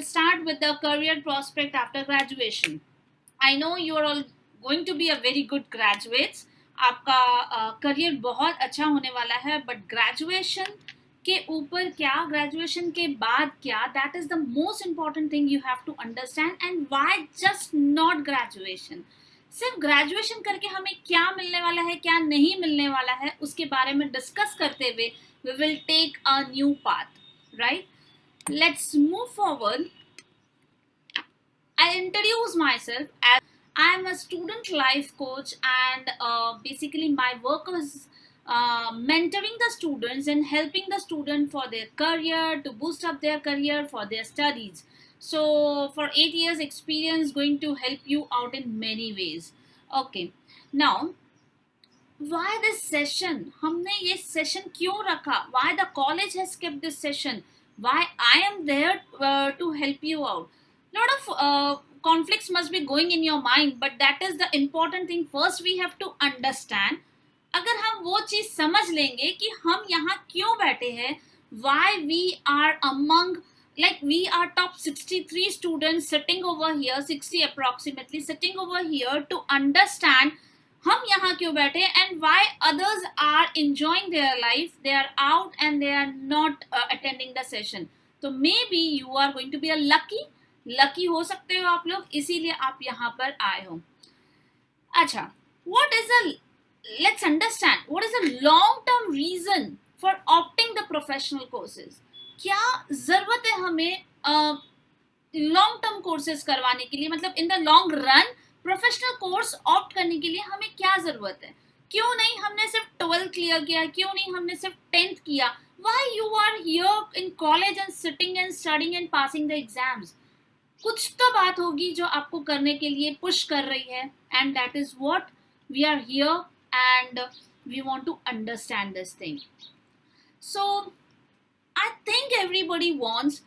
will start with the career prospect after graduation. I know you are all going to be a very good graduates. आपका career बहुत अच्छा होने वाला है, but graduation के ऊपर क्या, ग्रेजुएशन के बाद क्या, that is the most important thing you have to understand. And why just not graduation. सिर्फ ग्रेजुएशन करके हमें क्या मिलने वाला है, क्या नहीं मिलने वाला है, उसके बारे में डिस्कस करते हुए we will take a new path, right. Let's move forward. I introduce myself as I am a student life coach, and basically my work is mentoring the students and helping the student for their career, to boost up their career for their studies. So for 8 years experience going to help you out in many ways. Okay, now why this session, हमने ये session क्यों रखा, why the college has kept this session, why I am there to help you out. Lot of conflicts must be going in your mind, but that is the important thing. First we have to understand. अगर हम वो चीज समझ लेंगे कि हम यहाँ क्यों बैठे हैं, why we are among, like we are top 63 students sitting over here, 60 approximately sitting over here, to understand हम यहाँ क्यों बैठे, and why others are enjoying their life, they are out and they are not attending the session. तो maybe you are going to be a lucky हो सकते हो आप लोग, इसीलिए आप यहाँ पर आए हो. अच्छा, what is a, let's understand what is a long term reason for opting the professional courses. क्या जरूरत है हमें लॉन्ग टर्म कोर्सेज करवाने के लिए, मतलब in the long run professional course opt करने के लिए हमें क्या जरूरत है. क्यों नहीं हमने सिर्फ 12th क्लियर किया, क्यों नहीं हमने सिर्फ 10th किया. Why you are here in college and sitting and studying and passing the exams. कुछ तो बात होगी जो आपको करने के लिए पुश कर रही है, and that is what we are here, and we want to understand this thing. So I think everybody wants,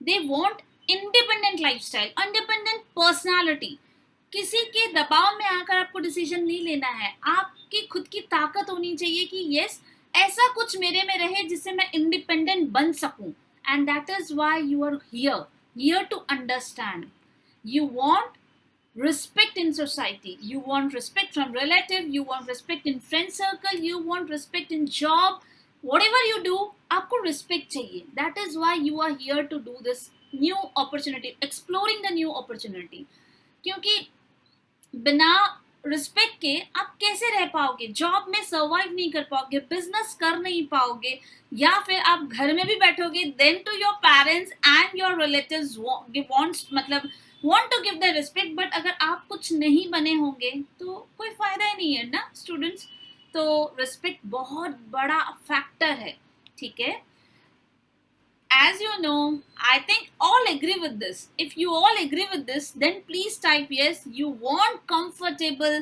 they want independent lifestyle, independent personality. किसी के दबाव में आकर आपको डिसीजन नहीं लेना है, आपकी खुद की ताकत होनी चाहिए कि यस ऐसा कुछ मेरे में रहे जिससे मैं इंडिपेंडेंट बन सकूं. And that is why you are here to understand. You want respect in society, you want respect from relative, you want respect in friend circle, you want respect in job, whatever you do आपको respect चाहिए. That is why you are here to do this new opportunity, exploring the new opportunity. क्योंकि बिना respect के आप कैसे रह पाओगे, job में सर्वाइव नहीं कर पाओगे, बिजनेस कर नहीं पाओगे, या फिर आप घर में भी बैठोगे, then to your parents and your relatives want to give the respect, but अगर आप कुछ नहीं बने होंगे तो कोई फायदा ही नहीं है ना स्टूडेंट्स. तो रिस्पेक्ट बहुत बड़ा फैक्टर है, ठीक है. As you know, I think all agree with this. If you all agree with this, then please type yes. You want comfortable,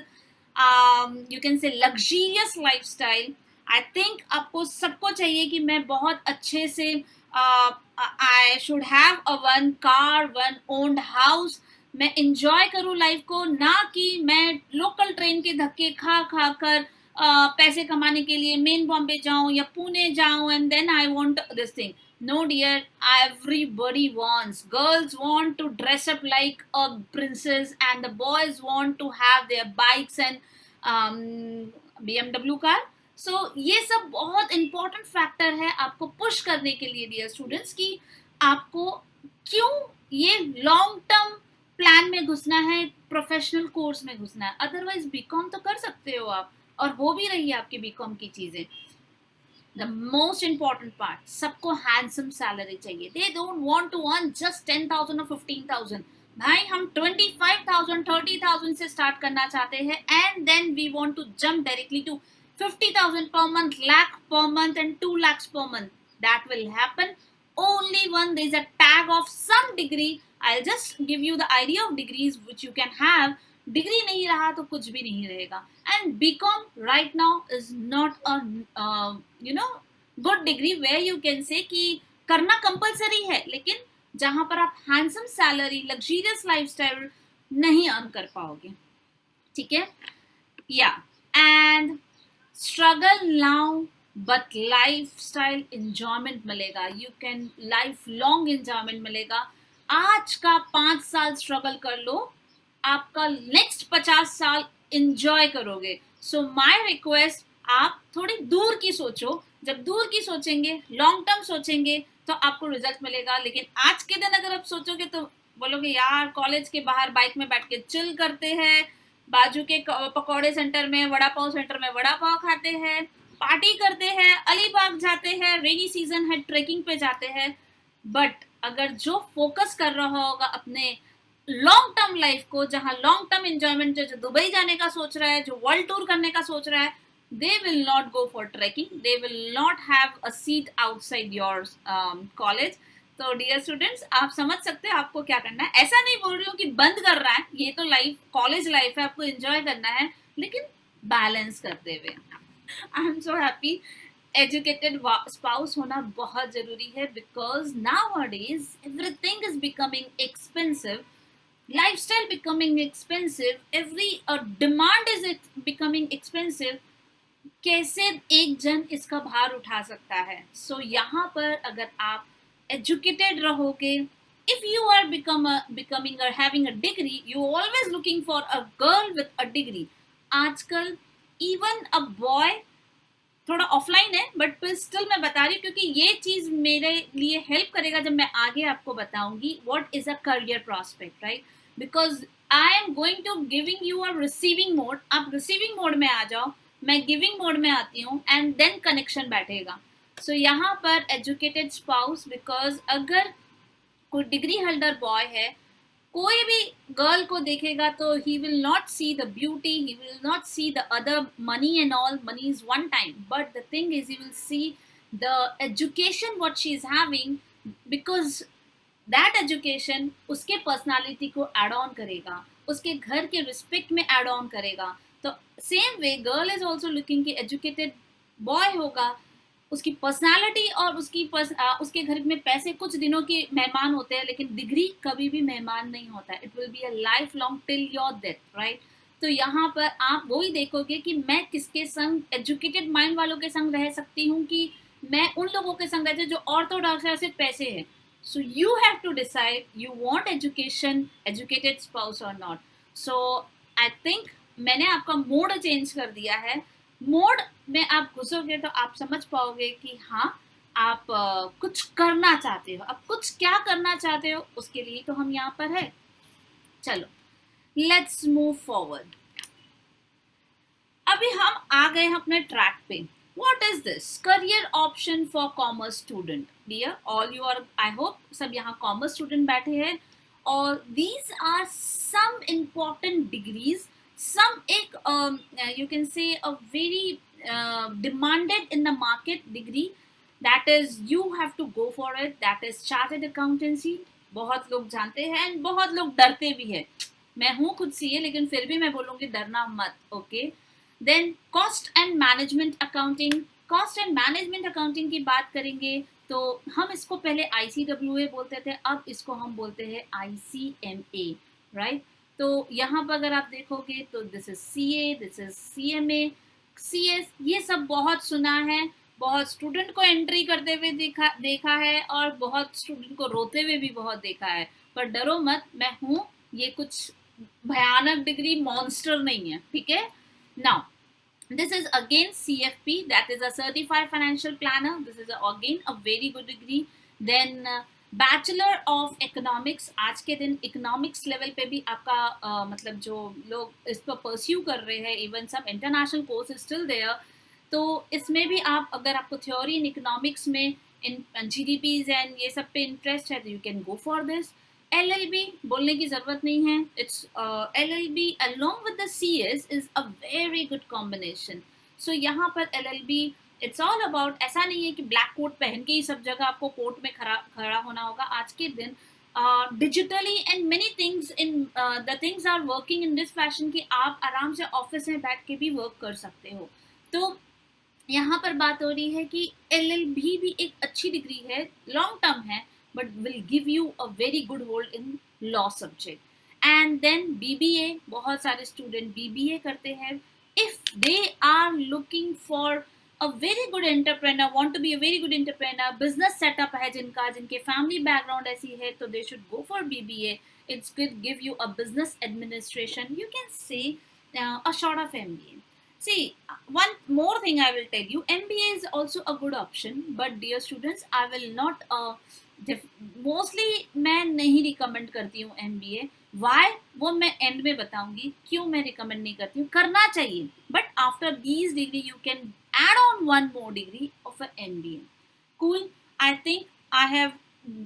you can say luxurious lifestyle. I think आपको सबको चाहिए कि मैं बहुत अच्छे से I should have a one car, one owned house. मैं enjoy करूँ लाइफ को, ना कि मैं लोकल ट्रेन के धक्के खा खा कर पैसे कमाने के लिए मेन बॉम्बे जाऊँ या पुणे जाऊँ, and then I want this thing. No dear, everybody wants. Girls want to dress up like a princess, and the boys want to have their bikes and BMW car. So ये सब बहुत important factor है आपको push करने के लिए dear students, कि आपको क्यों ये long term plan में घुसना है, professional course में घुसना है. Otherwise BCom तो कर सकते हो आप, और हो भी रही है आपकी BCom की चीजें. The most important part, सबको handsome salary चाहिए. They don't want to earn just 10,000 or 15,000. भाई हम 25,000, 30,000 से start करना चाहते हैं, and then we want to jump directly to 50,000 per month, lakh per month, and 2 lakhs per month. That will happen only when there is a tag of some degree. I'll just give you the idea of degrees which you can have. Degree नहीं रहा तो कुछ भी नहीं रहेगा. And BCom right now is not a good degree where you can say कि करना compulsory है, लेकिन जहां पर आप हैंडसम सैलरी, लग्जरियस लाइफस्टाइल नहीं अर्न कर पाओगे, ठीक है. या and struggle now but lifestyle enjoyment मिलेगा. You can lifelong enjoyment मिलेगा. आज का 5 साल स्ट्रगल कर लो, आपका नेक्स्ट 50 साल इंजॉय करोगे. सो माय रिक्वेस्ट, आप थोड़ी दूर की सोचो. जब दूर की सोचेंगे, लॉन्ग टर्म सोचेंगे, तो आपको रिजल्ट मिलेगा. लेकिन आज के दिन अगर आप सोचोगे तो बोलोगे यार कॉलेज के बाहर बाइक में बैठ के चिल करते हैं, बाजू के पकौड़े सेंटर में, वड़ा पाव सेंटर में वड़ा पाव खाते हैं, पार्टी करते हैं, अलीबाग जाते हैं, रेनी सीजन है ट्रेकिंग पे जाते हैं. बट अगर जो फोकस कर रहा होगा अपने लॉन्ग टर्म लाइफ को, जहां लॉन्ग टर्म एंजॉयमेंट, जो दुबई जाने का सोच रहा है, जो वर्ल्ड टूर करने का सोच रहा है, they will not go for trekking, they will not have a seat outside your college. तो डियर स्टूडेंट्स, आप समझ सकते हैं आपको क्या करना है. ऐसा नहीं बोल रही हूँ कि बंद कर रहा है, ये तो लाइफ, कॉलेज लाइफ है, आपको एंजॉय करना है, लेकिन बैलेंस करते हुए. आई am so happy. Educated spouse होना बहुत जरूरी है, because nowadays everything is becoming expensive, lifestyle becoming expensive, every demand is becoming expensive. कैसे एक जन इसका भार उठा सकता है. सो यहाँ पर अगर आप एजुकेटेड रहोगे, इफ यू आर बिकमिंग और having a degree, you always looking for a girl with a degree. आजकल इवन अ बॉय, थोड़ा ऑफलाइन है बट स्टिल मैं बता रही हूँ क्योंकि ये चीज मेरे लिए हेल्प करेगा जब मैं आगे आपको बताऊंगी what is a career prospect, right. Because I am going to giving you a receiving mode. आप रिसीविंग मोड में आ जाओ, मैं गिविंग मोड में आती हूँ, एंड देन कनेक्शन बैठेगा. सो यहाँ पर एजुकेटेड स्पाउस, बिकॉज अगर कोई डिग्री होल्डर बॉय है, कोई भी गर्ल को देखेगा तो he will not see the beauty, he will not see the other money and all. Money is one time, but the thing is he will see the education what she is having, because that education उसके personality को add on करेगा, उसके घर के respect में add on करेगा. तो same way girl is also looking कि एजुकेटेड बॉय होगा, उसकी पर्सनालिटी और उसके घर में पैसे कुछ दिनों के मेहमान होते हैं, लेकिन डिग्री कभी भी मेहमान नहीं होता है. It will be a life long till your death, right. तो यहाँ पर आप वही देखोगे कि मैं किसके संग, एजुकेटेड माइंड वालों के संग रह सकती हूँ कि मैं उन लोगों के संग रहती हूँ जो ऑर्थोडॉक्स है, सिर्फ पैसे है. So you have to decide you want education, educated spouse और नॉट. सो आई थिंक मैंने आपका मोड चेंज कर दिया है. मोड में आप घुसोगे तो आप समझ पाओगे कि हाँ, आप कुछ करना चाहते हो. अब कुछ क्या करना चाहते हो, उसके लिए तो हम यहाँ पर है. चलो लेट्स मूव फॉरवर्ड. अभी हम आ गए हैं अपने ट्रैक पे. What is this career option for commerce student? Dear all, you are, I hope सब यहाँ कॉमर्स स्टूडेंट बैठे हैं, और these are some important degrees. some ek you can say a very demanded in the market degree, that is you have to go for it, that is chartered accountancy. बहुत लोग जानते हैं and बहुत लोग डरते भी हैं. मैं हूँ खुद सीए, लेकिन फिर भी मैं बोलूँगी डरना मत. Okay. Then cost and management accounting. Cost and management accounting की बात करेंगे तो हम इसको पहले ICWA बोलते थे, अब इसको हम बोलते हैं ICMA, राइट. तो यहाँ पर अगर आप देखोगे तो this is CA, this is CMA, CS, ये सब बहुत सुना है, बहुत स्टूडेंट को एंट्री करते हुए देखा है, और बहुत स्टूडेंट को रोते हुए भी बहुत देखा है. पर डरो मत, मैं हूँ, ये कुछ भयानक डिग्री मॉन्स्टर नहीं है, ठीक है. Now this is again CFP, that is a certified financial planner. This is again a very good degree. Then bachelor of economics. आज के दिन इकोनॉमिक्स लेवल पे भी आपका मतलब जो लोग इस पर परस्यू कर रहे हैं, इवन सब international course is still there. तो इसमें भी आप, अगर आपको थ्योरी इन इकोनॉमिक्स में, इन GDPs एंड ये सब पे इंटरेस्ट है, तो you can go for this. LLB बोलने की ज़रूरत नहीं है. It's LLB along with the CS is a very good combination. So यहाँ पर LLB इट्स ऑल अबाउट, ऐसा नहीं है कि ब्लैक कोट पहन के ही सब जगह आपको कोर्ट में खड़ा होना होगा. आज के दिन digitally and many things in the things are working in this fashion कि आप आराम से ऑफिस में बैठ के भी वर्क कर सकते हो. तो यहाँ पर बात हो रही है कि LLB भी एक अच्छी डिग्री है, लॉन्ग टर्म है, but will give you a very good hold in law subject. And then BBA, बहुत सारे स्टूडेंट BBA करते हैं. If they are looking for a very good entrepreneur, want to be a very good entrepreneur, business setup है जिनका, जिनके family background ऐसी है, तो they should go for BBA. It's could give you a business administration. You can say a sort of MBA. See, one more thing I will tell you, MBA is also a good option, but dear students, I will not mostly मैं नहीं recommend करती हूँ MBA. Y, वो मैं and में बताऊंगी क्यों मैं रिकमेंड नहीं करती हूँ. करना चाहिए, but after these degree you can add on one more degree of a MBA. Cool. I think I have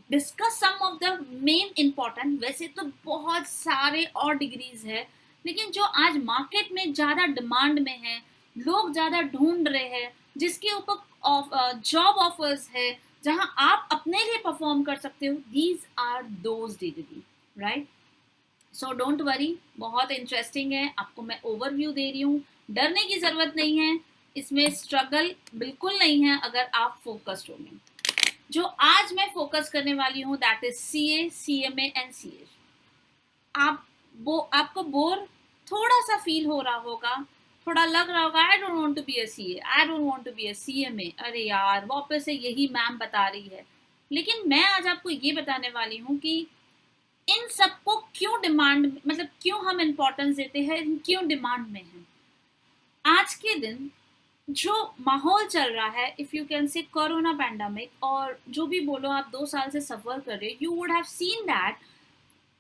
discussed some of the main important. वैसे तो बहुत सारे और डिग्रीज है, लेकिन जो आज मार्केट में ज़्यादा डिमांड में है, लोग ज़्यादा ढूंढ रहे हैं, जिसके ऊपर जॉब ऑफर्स है, जहां आप अपने लिए परफॉर्म कर सकते हो, these are those degree, right. So don't worry, बहुत इंटरेस्टिंग है, आपको मैं ओवरव्यू दे रही हूँ, डरने की ज़रूरत नहीं है, इसमें स्ट्रगल बिल्कुल नहीं है अगर आप फोकस्ड होंगे. जो आज मैं फोकस करने वाली हूँ that is CA, CMA and CS. आपको बोर थोड़ा सा फील हो रहा होगा, थोड़ा लग रहा होगा I don't want to be a CA, I don't want to be a CMA. अरे यार, वापस से यही मैम बता रही है. लेकिन मैं आज आपको ये बताने वाली हूँ कि इन सबको क्यों डिमांड, मतलब क्यों हम इम्पोर्टेंस देते हैं, क्यों डिमांड में है. आज के दिन जो माहौल चल रहा है, इफ यू कैन से कोरोना पैंडेमिक, और जो भी बोलो, आप 2 साल से सफर कर रहे, you would have seen that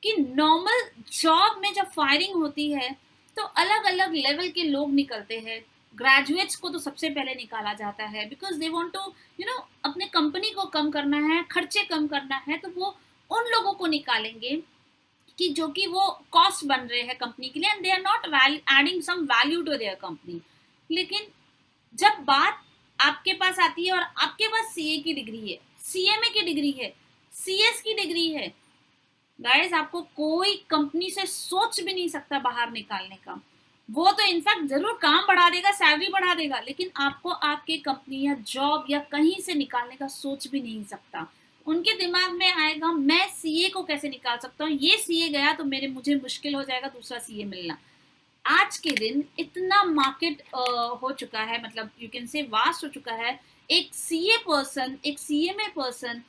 कि नॉर्मल जॉब में जब फायरिंग होती है तो अलग अलग लेवल के लोग निकलते हैं. ग्रेजुएट्स को तो सबसे पहले निकाला जाता है, बिकॉज दे वांट टू अपने कंपनी को कम करना है, खर्चे कम करना है, तो वो उन लोगों को निकालेंगे कि जो कि वो कॉस्ट बन रहे हैं कंपनी के लिए, and they are not adding some value to their company. लेकिन जब बात आपके पास आती है और आपके पास CA की डिग्री है, CMA की डिग्री है, CS की डिग्री है, गाइस, आपको कोई कंपनी से सोच भी नहीं सकता बाहर निकालने का. वो तो इनफैक्ट जरूर काम बढ़ा देगा, सैलरी बढ़ा देगा, लेकिन आपको आपके कंपनी या जॉब या कहीं से निकालने का सोच भी नहीं सकता. उनके दिमाग में आएगा मैं CA को कैसे निकाल सकता हूँ, ये CA गया तो मुझे मुश्किल हो जाएगा दूसरा CA मिलना. आज के दिन इतना मार्केट हो चुका है, मतलब यू कैन से वास्ट हो चुका है. एक CA पर्सन, एक CMA पर्सन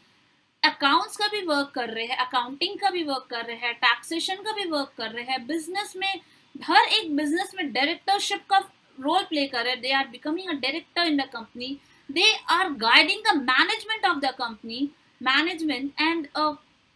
अकाउंट्स का भी वर्क कर रहे हैं, अकाउंटिंग का भी वर्क कर रहे हैं, टैक्सेशन का भी वर्क कर रहे हैं, बिजनेस में, हर एक बिजनेस में डायरेक्टरशिप का रोल प्ले कर रहे हैं. They are becoming a director in the company, they are guiding the management of the company, management and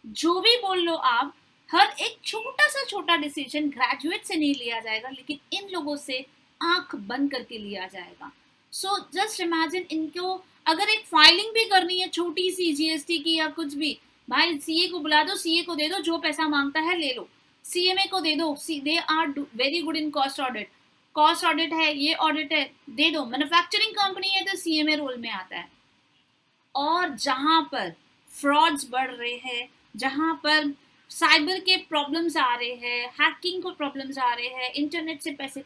जो भी बोल लो आप, हर एक छोटा सा छोटा डिसीजन ग्रेजुएट से नहीं लिया जाएगा, लेकिन इन लोगों से आंख बंद करके लिया जाएगा. सो जस्ट इमेजिन, इनको अगर एक फाइलिंग भी करनी है छोटी सी GST की या कुछ भी, भाई CA को बुला दो, CA को दे दो, जो पैसा मांगता है ले लो. CMA को दे दो, they are very good in cost audit, cost audit है, ये ऑडिट है, दे दो. मैन्युफैक्चरिंग कंपनी है तो CMA रोल में आता है. और जहां पर फ्रॉड्स बढ़ रहे हैं, जहां पर साइबर के प्रॉब्लम्स आ रहे हैं, हैकिंग को प्रॉब्लम्स आ रहे हैं, इंटरनेट से पैसे,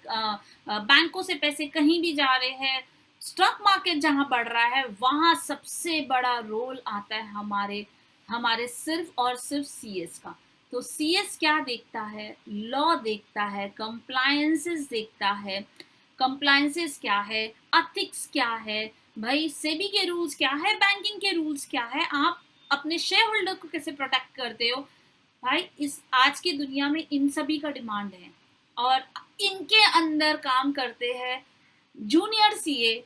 बैंकों से पैसे कहीं भी जा रहे हैं, स्टॉक मार्केट जहां बढ़ रहा है, वहां सबसे बड़ा रोल आता है हमारे हमारे सिर्फ और सिर्फ CS का. तो CS क्या देखता है, लॉ देखता है, कंप्लायंसेस देखता है. कंप्लायंसेस क्या है, एथिक्स क्या है, भाई सेबी के रूल्स क्या है, बैंकिंग के रूल्स क्या है, आप अपने शेयर होल्डर को कैसे प्रोटेक्ट करते हो. भाई इस आज की दुनिया में इन सभी का डिमांड है, और इनके अंदर काम करते हैं जूनियर CA,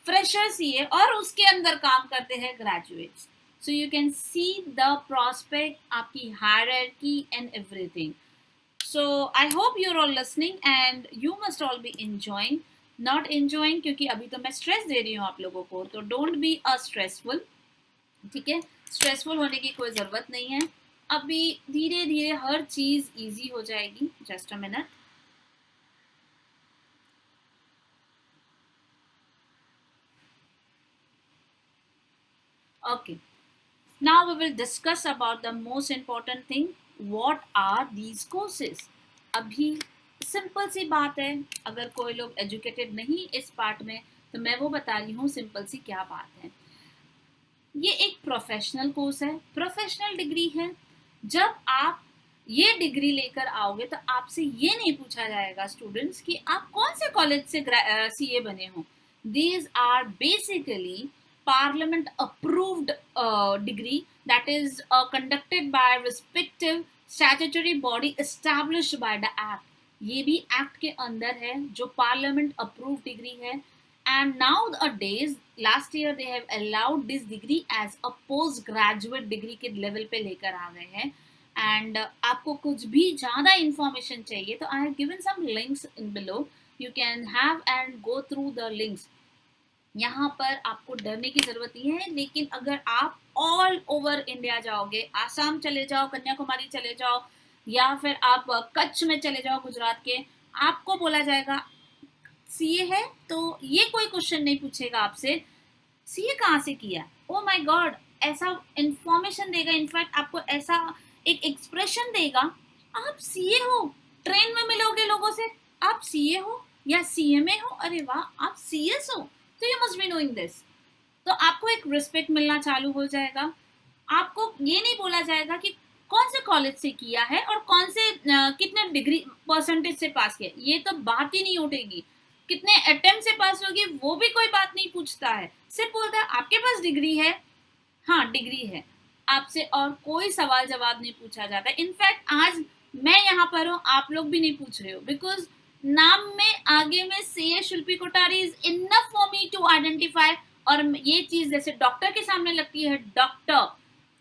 फ्रेशर CA, और उसके अंदर काम करते हैं graduates. So you can see the prospect, आपकी hierarchy and everything. So I hope you're all listening and you must all be enjoying. Not enjoying क्योंकि अभी तो मैं स्ट्रेस दे रही हूँ आप लोगों को, तो डोंट बी अ स्ट्रेसफुल. ठीक है, स्ट्रेसफुल होने की कोई ज़रूरत नहीं है. अभी धीरे धीरे हर चीज़ इजी हो जाएगी. Just a minute. Okay, now we will discuss about the most important thing. What are these courses? अभी सिंपल सी बात है, अगर कोई लोग एजुकेटेड नहीं इस पार्ट में, तो मैं वो बता रही हूँ सिंपल सी क्या बात है. ये एक प्रोफेशनल कोर्स है, प्रोफेशनल डिग्री है. जब आप ये डिग्री लेकर आओगे तो आपसे ये नहीं पूछा जाएगा स्टूडेंट्स कि आप कौन से कॉलेज से CA बने हो, These are basically parliament approved degree that is conducted by respective statutory body established by the act. ये भी एक्ट के अंदर है जो पार्लियामेंट अप्रूव डिग्री है. And nowadays last year they have allowed this degree as a post graduate degree के level पे लेकर आ गए हैं. एंड आपको कुछ भी ज़्यादा इंफॉर्मेशन चाहिए तो I have given some links in below. You can have and go through the links. यहाँ पर आपको डरने की जरूरत नहीं है. लेकिन अगर आप ऑल ओवर इंडिया जाओगे, आसाम चले जाओ, कन्याकुमारी चले जाओ, या फिर आप कच्छ में चले जाओ गुजरात के, आपको बोला जाएगा सीए है तो ये कोई क्वेश्चन नहीं पूछेगा आपसे सीए कहाँ से किया. ओ माय गॉड, ऐसा इंफॉर्मेशन देगा. इनफैक्ट आपको ऐसा एक एक्सप्रेशन देगा, आप सीए हो. ट्रेन में मिलोगे लोगों से, आप सीए हो या सीएमए हो, अरे वाह आप सीएस हो, तो you must be knowing this. तो आपको एक रिस्पेक्ट मिलना चालू हो जाएगा. आपको ये नहीं बोला जाएगा कि कौन से कॉलेज से किया है और कौन से कितने डिग्री परसेंटेज से पास किया, ये तो बात ही नहीं उठेगी. कितने अटेम्प्ट से पास होगी वो भी कोई बात नहीं पूछता है. सिर्फ बोलता है आपके पास डिग्री है, हाँ डिग्री है. आपसे और कोई सवाल जवाब नहीं पूछा जाता. इनफैक्ट आज मैं यहाँ पर हूँ, आप लोग भी नहीं पूछ रहे हो, बिकॉज नाम में आगे में CA Shilpi Kothari is enough for me to identify. और ये चीज जैसे डॉक्टर के सामने लगती है, डॉक्टर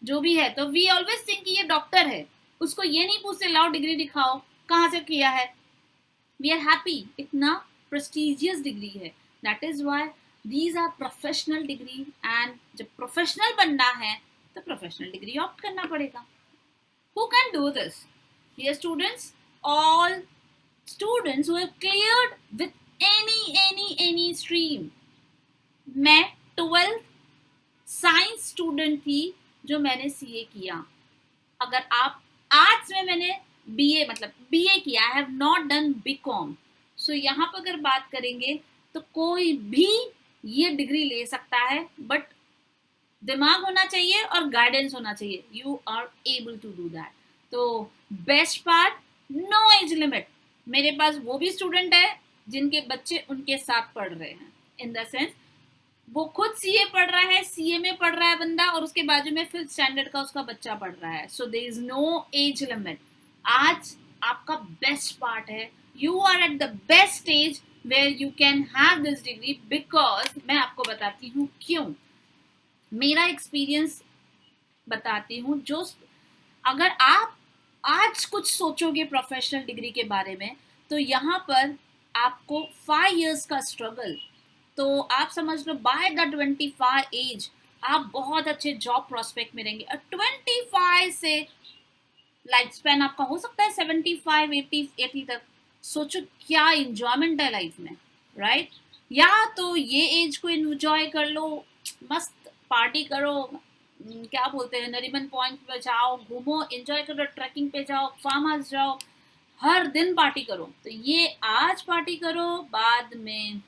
जो भी है, तो वी ऑलवेज थिंक ये डॉक्टर है. उसको ये नहीं पूछते लाओ डिग्री दिखाओ कहाँ से किया है. वी आर हैप्पी, इतना प्रेस्टिजियस डिग्री है. That is why these are professional degree. And जब प्रोफेशनल बनना है तो प्रोफेशनल डिग्री ऑप्ट करना पड़ेगा. Who can do this? Dear students, all students who have cleared with any stream. मैं 12th science student थी जो मैंने सीए किया. अगर आप आर्ट्स में, मैंने बीए मतलब बीए किया, I have not done BCom. So यहाँ पर अगर बात करेंगे तो कोई भी ये डिग्री ले सकता है, बट दिमाग होना चाहिए और गाइडेंस होना चाहिए. You are able to do that. तो best part, no age limit. मेरे पास वो भी स्टूडेंट है जिनके बच्चे उनके साथ पढ़ रहे हैं. इन द सेंस वो खुद सीए पढ़ रहा है, सीए में पढ़ रहा है बंदा, और उसके बाजू में 5th स्टैंडर्ड का उसका बच्चा पढ़ रहा है. So there is no age limit. आज आपका बेस्ट पार्ट है. You are at the best stage where you can have this degree. Because मैं आपको बताती हूँ क्यों. मेरा एक्सपीरियंस बताती हूँ. जो अगर आप आज कुछ सोचोगे प्रोफेशनल डिग्री के बारे में, तो यहाँ पर आपको 5 years का स्ट्रगल, तो आप समझ लो बाय द 25 एज आप बहुत अच्छे जॉब प्रोस्पेक्ट में रहेंगे. और 25 से लाइफ स्पैन आपका हो सकता है 75 80 तक. सोचो क्या इंजॉयमेंट है लाइफ में, राइट? या तो ये एज को इंजॉय कर लो, मस्त पार्टी करो, क्या बोलते हैं, नरीमन पॉइंट पे जाओ, घूमो, एंजॉय करो, ट्रैकिंग पे जाओ, फार्म हाउस जाओ, हर दिन पार्टी करो. तो ये आज पार्टी करो, बाद में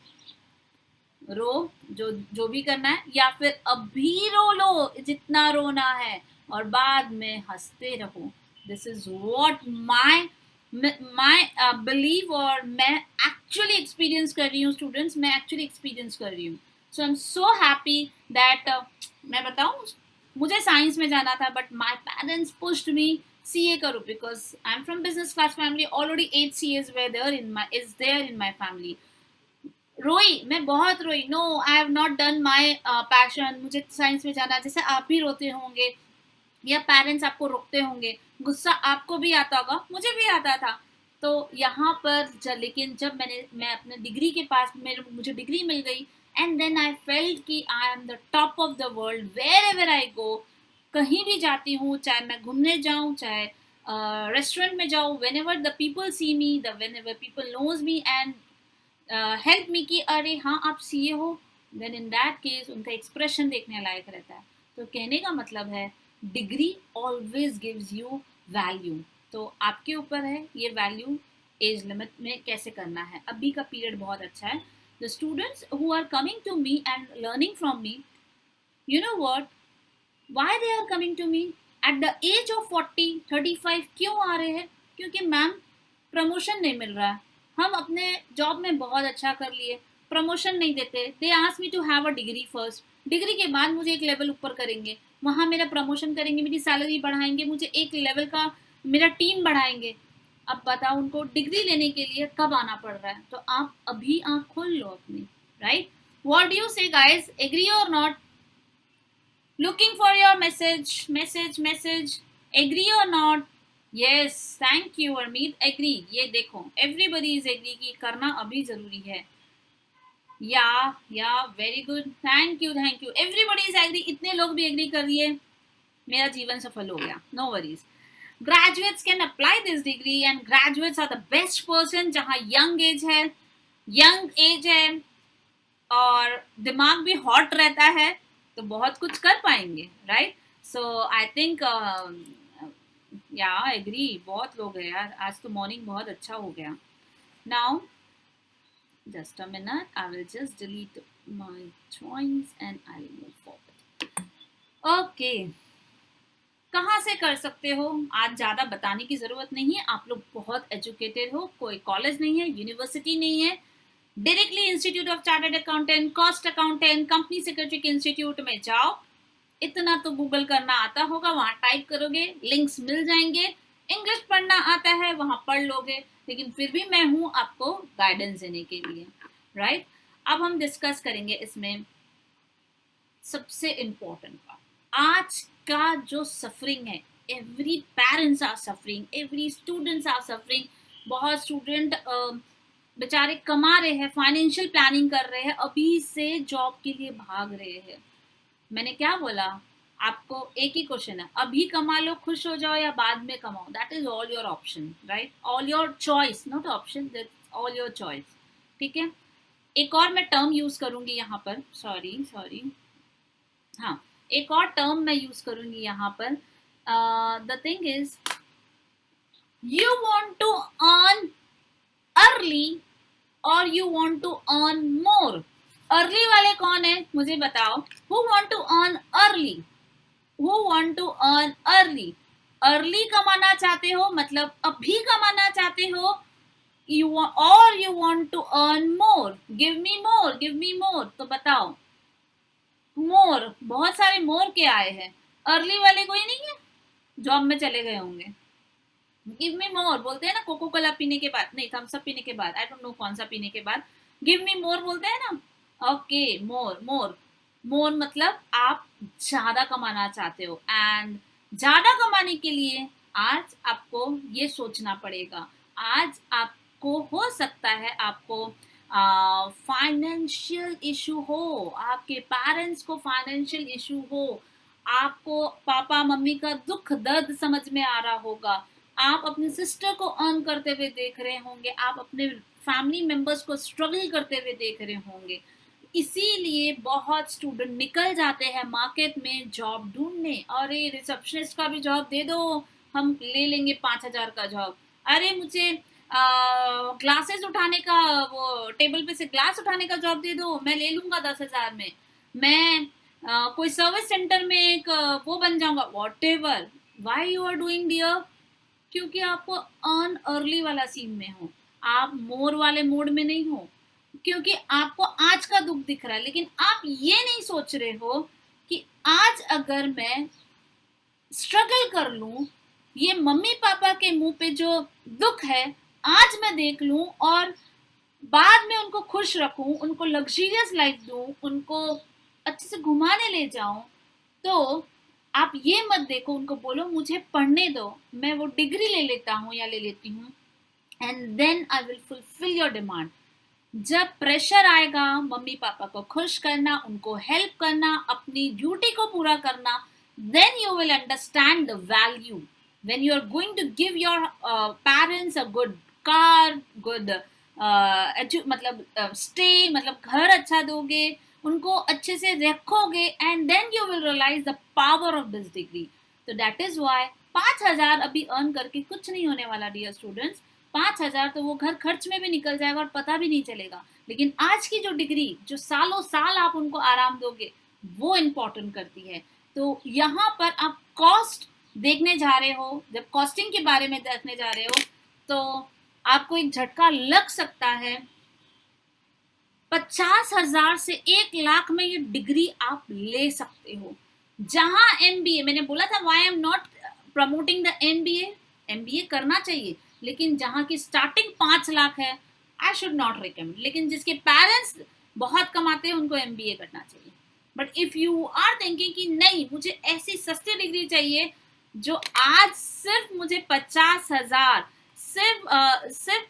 रो, जो भी करना है, या फिर अभी रो लो जितना रोना है और बाद में हंसते रहो. This is what my believe, और मैं एक्चुअली एक्सपीरियंस कर रही हूँ स्टूडेंट्स, मैं एक्चुअली एक्सपीरियंस कर रही हूँ. So I am so happy that, मैं बताऊँ, मुझे साइंस में जाना था but my parents pushed me CA करो, because I am from business class family. Already 8 CAs were there in my family. रोई, मैं बहुत रोई. No, I have not done my passion. मुझे साइंस में जाना, जैसे आप भी रोते होंगे या पेरेंट्स आपको रोकते होंगे, गुस्सा आपको भी आता होगा, मुझे भी आता था. तो यहाँ पर लेकिन जब मैं अपने डिग्री के पास, मुझे डिग्री मिल गई, एंड देन आई फेल्ट कि I am the top of the world wherever I go. कहीं भी जाती हूँ, चाहे मैं घूमने जाऊँ, चाहे रेस्टोरेंट में जाऊँ, whenever the people see me, whenever people knows me and help me कि अरे हाँ आप सीए हो, देन इन दैट केस उनका एक्सप्रेशन देखने लायक रहता है. तो कहने का मतलब है degree always gives you value. तो आपके ऊपर है ये वैल्यू एज लिमिट में कैसे करना है. अभी का पीरियड बहुत अच्छा है. The students who are coming to me and learning from me, you know what, why they are coming to me at the age of 40-35 क्यों आ रहे हैं? क्योंकि मैम प्रमोशन नहीं मिल रहा है, हम अपने जॉब में बहुत अच्छा कर लिए, प्रमोशन नहीं देते, they ask me to have a degree first, degree के बाद मुझे एक लेवल ऊपर करेंगे, वहाँ मेरा प्रमोशन करेंगे, मेरी सैलरी बढ़ाएंगे, मुझे एक लेवल का मेरा टीम बढ़ाएंगे। अब बताओ उनको डिग्री लेने के लिए कब आना पड़ रहा है, तो आप अभी आँख खोल लो अपनी, right? What do you say guys, agree और not? Looking for your message, agree और not? Yes, thank you Amit, agree. ये देखो एवरीबडी इज एग्री कि करना अभी जरूरी है। या very good, thank you everybody is agree, इतने लोग भी एग्री कर दिए, मेरा जीवन सफल हो गया, no worries. Graduates can apply this degree and graduates are the best person, जहाँ यंग एज है और दिमाग भी हॉट रहता है, तो बहुत कुछ कर पाएंगे, राइट? सो आई थिंक या एग्री, बहुत लोग हैं यार, आज तो मॉर्निंग बहुत अच्छा हो गया। Now just a minute, I will just delete my joins and I will move forward. Okay, कहाँ से कर सकते हो? आज ज़्यादा बताने की ज़रूरत नहीं है, आप लोग बहुत एजुकेटेड हो, कोई कॉलेज नहीं है, यूनिवर्सिटी नहीं है, directly institute of chartered accountant, cost accountant, company secretary के इंस्टीट्यूट में जाओ, इतना तो गूगल करना आता होगा, वहाँ टाइप करोगे, लिंक्स मिल जाएंगे, इंग्लिश पढ़ना आता है वहाँ पढ़ लोगे, लेकिन फिर भी मैं हूँ आपको गाइडेंस देने के लिए, राइट? अब हम डिस्कस करेंगे इसमें सबसे इम्पोर्टेंट बात, आज का जो सफरिंग है, every parents are suffering, every students are suffering, बहुत स्टूडेंट बेचारे कमा रहे हैं, फाइनेंशियल प्लानिंग कर रहे हैं, अभी से जॉब के लिए भाग रहे हैं। मैंने क्या बोला आपको, एक ही क्वेश्चन है, अभी कमा लो खुश हो जाओ या बाद में कमाओ, that is all your option, right? All your choice, not option, that's all your choice, ठीक है? एक और मैं टर्म यूज करूंगी यहाँ पर, सॉरी, हाँ, एक और टर्म मैं यूज करूंगी यहाँ पर। The thing is, you want to earn early और you want to earn more. Early वाले कौन है मुझे बताओ, who want to earn early, who want to earn early? Early कमाना चाहते हो मतलब अभी कमाना चाहते हो, you or you want to earn more, give me more, तो बताओ। मोर, बहुत सारे मोर के आए हैं, अर्ली वाले कोई नहीं है, जॉब में चले गए होंगे। गिव मी मोर बोलते हैं ना, कोको कोला पीने के बाद, नहीं थम्स अप पीने के बाद, आई डोंट नो कौन सा पीने के बाद गिव मी मोर बोलते हैं ना। ओके, मोर मतलब आप ज्यादा कमाना चाहते हो, एंड ज्यादा कमाने के लिए आज आपको ये सोचना पड़ेगा, आज आपको हो सकता है आपको फाइनेंशियल इशू हो, आपके पेरेंट्स को फाइनेंशियल इशू हो, आपको पापा मम्मी का दुख दर्द समझ में आ रहा होगा, आप अपने सिस्टर को अर्न करते हुए देख रहे होंगे, आप अपने फैमिली मेंबर्स को स्ट्रगल करते हुए देख रहे होंगे, इसीलिए बहुत स्टूडेंट निकल जाते हैं मार्केट में जॉब ढूंढने। अरे रिसेप्शनिस्ट का भी जॉब दे दो, हम ले लेंगे 5,000 का जॉब। अरे मुझे ग्लासेस उठाने का, वो टेबल पे से ग्लास उठाने का जॉब दे दो, मैं ले लूंगा 10,000 में। मैं कोई सर्विस सेंटर में एक वो बन जाऊंगा, whatever. Why you are doing dear? क्योंकि आपको अर्न अर्ली वाला सीन में हो, आप मोर वाले मोड में नहीं हो, क्योंकि आपको आज का दुख दिख रहा है, लेकिन आप ये नहीं सोच रहे हो कि आज अगर मैं स्ट्रगल कर लूं, ये मम्मी पापा के मुंह पे जो दुख है आज मैं देख लूं और बाद में उनको खुश रखूं, उनको लग्जरियस लाइफ दूं, उनको अच्छे से घुमाने ले जाऊं, तो आप ये मत देखो, उनको बोलो मुझे पढ़ने दो, मैं वो डिग्री ले लेता हूँ या ले लेती हूँ, and then I will fulfil your demand. जब प्रेशर आएगा मम्मी पापा को खुश करना, उनको हेल्प करना, अपनी ड्यूटी को पूरा करना, then you will understand the value when you are going to give your parents a good car, good मतलब stay, मतलब घर अच्छा दोगे, उनको अच्छे से रखोगे, and then you will realize the power of this degree. तो that is why 5,000 अभी अर्न करके कुछ नहीं होने वाला डियर स्टूडेंट्स, 5,000 तो वो घर खर्च में भी निकल जाएगा और पता भी नहीं चलेगा, लेकिन आज की जो डिग्री, जो सालों साल आप उनको आराम दोगे, वो इम्पोर्टेंट करती है। तो यहाँ पर आप कॉस्ट देखने जा रहे हो, जब कॉस्टिंग के बारे में देखने जा रहे हो तो आपको एक झटका लग सकता है, 50,000 से 1 लाख में ये डिग्री आप ले सकते हो। जहां एमबीए, मैंने बोला था why I am not promoting the MBA, MBA करना चाहिए, लेकिन जहां की स्टार्टिंग 5 लाख है, आई शुड नॉट रिकमेंड। लेकिन जिसके पेरेंट्स बहुत कमाते हैं उनको एमबीए करना चाहिए। But if you are thinking कि नहीं मुझे ऐसी सस्ती डिग्री चाहिए जो आज सिर्फ मुझे 50,000, सिर्फ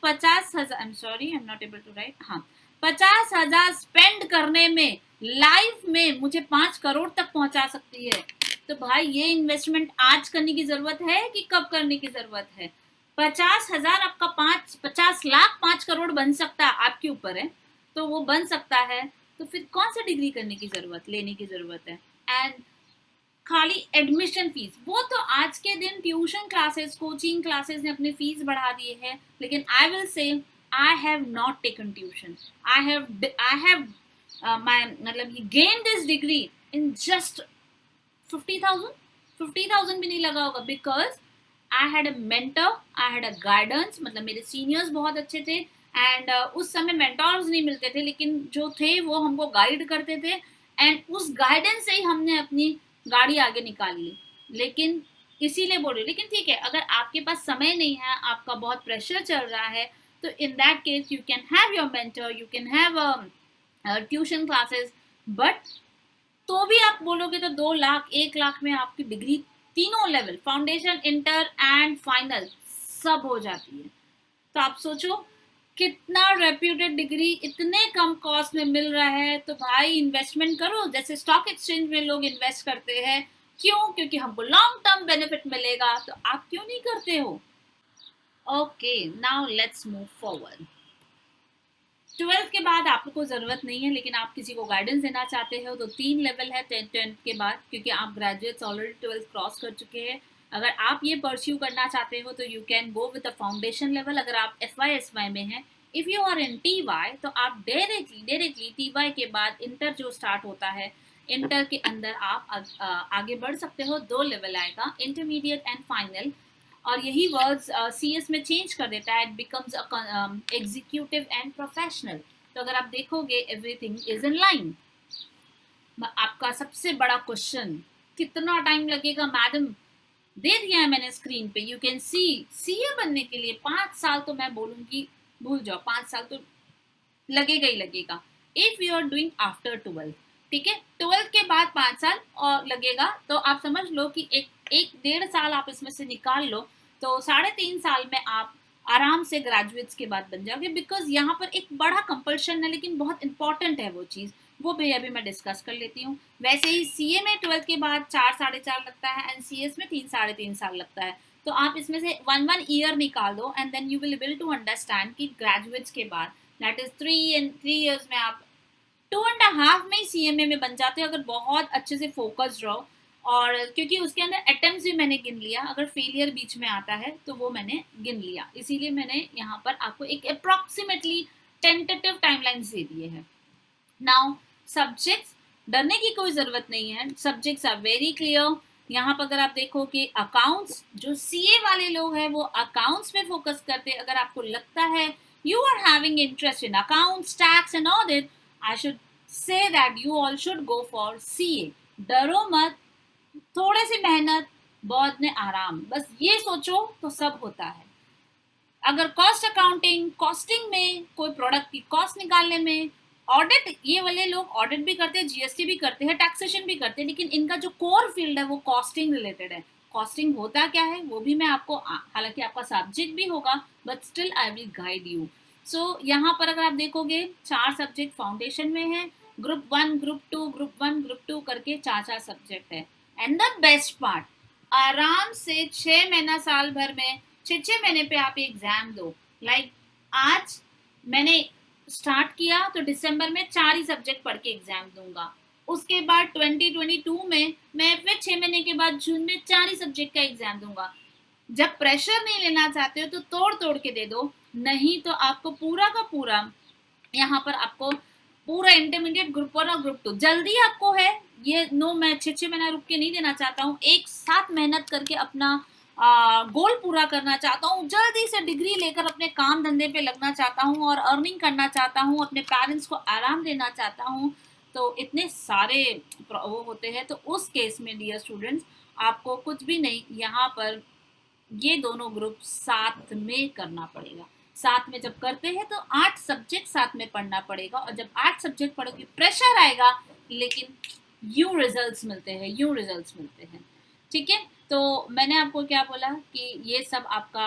50,000, I am sorry I am not able to write, हाँ 50,000 स्पेंड करने में लाइफ में मुझे 5 करोड़ तक पहुंचा सकती है, तो भाई ये इन्वेस्टमेंट आज करने की जरूरत है कि कब करने की जरूरत है? 50,000 आपका 50 लाख 5 करोड़ बन सकता है, आपके ऊपर है, तो वो बन सकता है, तो फिर कौन सा डिग्री करने की जरूरत, लेने की जरूरत है? एंड खाली एडमिशन फीस, वो तो आज के दिन ट्यूशन क्लासेस, कोचिंग क्लासेस ने अपनी फीस बढ़ा दी है, लेकिन I will say I have not taken tuition, I have my मतलब ये gain this degree in just 50,000 भी नहीं लगा होगा, because I had a mentor, I had a guidance, मतलब मेरे सीनियर्स बहुत अच्छे थे, एंड उस समय मेंटोर्स नहीं मिलते थे, लेकिन जो थे वो हमको गाइड करते थे, एंड उस गाइडेंस से ही हमने अपनी गाड़ी आगे निकाल ली। लेकिन इसीलिए बोल रही, लेकिन ठीक है, अगर आपके पास समय नहीं है, आपका बहुत प्रेशर चल रहा है, तो इन that case you can have your mentor, you can have tuition classes, but तो भी आप बोलोगे तो 2 लाख 1 लाख में आपकी डिग्री तीनों level, foundation, inter and final, सब हो जाती है। तो आप सोचो कितना रेप्यूटेड डिग्री इतने कम कॉस्ट में मिल रहा है, तो भाई इन्वेस्टमेंट करो, जैसे स्टॉक एक्सचेंज में लोग इन्वेस्ट करते हैं। क्यों? क्योंकि हमको लॉन्ग टर्म बेनिफिट मिलेगा, तो आप क्यों नहीं करते हो? Okay, now let's move forward. 12th के बाद आपको ज़रूरत नहीं है, लेकिन आप किसी को गाइडेंस देना चाहते हो तो 3 लेवल है 10th के बाद, क्योंकि आप ग्रेजुएट्स ऑलरेडी 12th क्रॉस कर चुके हैं। अगर आप ये परस्यू करना चाहते हो तो you can go with the foundation level. अगर आप FY में हैं, if you are in TY, तो आप डायरेक्टली TY के बाद इंटर जो स्टार्ट होता है, इंटर के अंदर आप आगे बढ़ सकते हो। 2 लेवल आएगा, इंटरमीडिएट एंड फाइनल, और यही वर्ड्स CS में चेंज कर देता है, it becomes executive and professional. तो अगर आप देखोगे एवरीथिंग इज इन लाइन। आपका सबसे बड़ा क्वेश्चन, कितना टाइम लगेगा मैडम? दे दिया है मैंने स्क्रीन पे, यू कैन सी। CA बनने के लिए 5 साल तो मैं बोलूंगी भूल जाओ, 5 साल तो लगेगा ही लगेगा, if you are doing after 12, ठीक है। 12 के बाद 5 साल और लगेगा, तो आप समझ लो कि एक 1.5 साल आप इसमें से निकाल लो, तो 3.5 साल में आप आराम से ग्रेजुएट्स के बाद बन जाओगे। बिकॉज यहाँ पर एक बड़ा कंपल्शन है, लेकिन बहुत इंपॉर्टेंट है वो चीज़, वो भी अभी मैं डिस्कस कर लेती हूँ। वैसे ही CA में 12 के बाद 4-4.5 लगता है, एंड CS में 3-3.5 साल लगता है। तो आप इसमें से 1 ईयर निकाल दो, and then you will able to understand कि ग्रेजुएट्स के बाद दैट इज 3 years में आप 2.5 में ही CMA में बन जाते हो, अगर बहुत अच्छे से फोकस्ड रहो। और क्योंकि उसके अंदर अटेम्प्ट्स भी मैंने गिन लिया, अगर फेलियर बीच में आता है तो वो मैंने गिन लिया, इसीलिए मैंने यहाँ पर आपको एक अप्रॉक्सीमेटली टेंटेटिव टाइमलाइंस दे दिए हैं। नाउ सब्जेक्ट्स, डरने की कोई ज़रूरत नहीं है, सब्जेक्ट्स आर वेरी क्लियर। यहाँ पर अगर आप देखो कि अकाउंट्स, जो CA वाले लोग हैं वो अकाउंट्स पे फोकस करते हैं। अगर आपको लगता है you are having interest in accounts, tax and audit, I should say that you all should go for CA। डरो मत, थोड़े सी मेहनत, बहुत ने आराम, बस ये सोचो तो सब होता है। अगर कॉस्ट अकाउंटिंग, कॉस्टिंग में, कोई प्रोडक्ट की कॉस्ट निकालने में, ऑडिट, ये वाले लोग ऑडिट भी करते हैं, GST भी करते हैं, टैक्सेशन भी करते हैं, लेकिन इनका जो कोर फील्ड है वो कॉस्टिंग रिलेटेड है। कॉस्टिंग होता क्या है वो भी मैं आपको, हालांकि आपका सब्जेक्ट भी होगा, but still I will guide you. So यहाँ पर अगर आप देखोगे 4 सब्जेक्ट फाउंडेशन में है, ग्रुप 1, ग्रुप 2, ग्रुप 1, ग्रुप 2 करके 4 सब्जेक्ट है। एंड द बेस्ट पार्ट, आराम से 6 महीना साल भर में 6 महीने पे आप एग्जाम दो। लाइक आज मैंने स्टार्ट किया तो दिसंबर में 4 ही सब्जेक्ट पढ़ के एग्जाम दूंगा, उसके बाद 2022 में मैं फिर 6 महीने के बाद जून में 4 ही सब्जेक्ट का एग्जाम दूंगा। जब प्रेशर नहीं लेना चाहते हो तो तोड़ तोड़ के दे दो, नहीं तो आपको पूरा का पूरा यहाँ पर आपको पूरा इंटरमीडिएट ग्रुप 1 और ग्रुप 2 जल्दी आपको है ये। नो, मैं 6 महीना रुक के नहीं देना चाहता हूँ, एक साथ मेहनत करके अपना गोल पूरा करना चाहता हूँ, जल्दी से डिग्री लेकर अपने काम धंधे पे लगना चाहता हूँ और अर्निंग करना चाहता हूँ, अपने पेरेंट्स को आराम देना चाहता हूँ, तो इतने सारे वो होते हैं। तो उस केस में डियर स्टूडेंट्स, आपको कुछ भी नहीं, यहाँ पर ये दोनों ग्रुप साथ में करना पड़ेगा। साथ में जब करते हैं तो 8 सब्जेक्ट साथ में पढ़ना पड़ेगा, और जब 8 सब्जेक्ट पढ़ोगे प्रेशर आएगा, लेकिन यूं रिजल्ट्स मिलते हैं, यूं रिजल्ट्स मिलते हैं। ठीक है, तो मैंने आपको क्या बोला कि ये सब आपका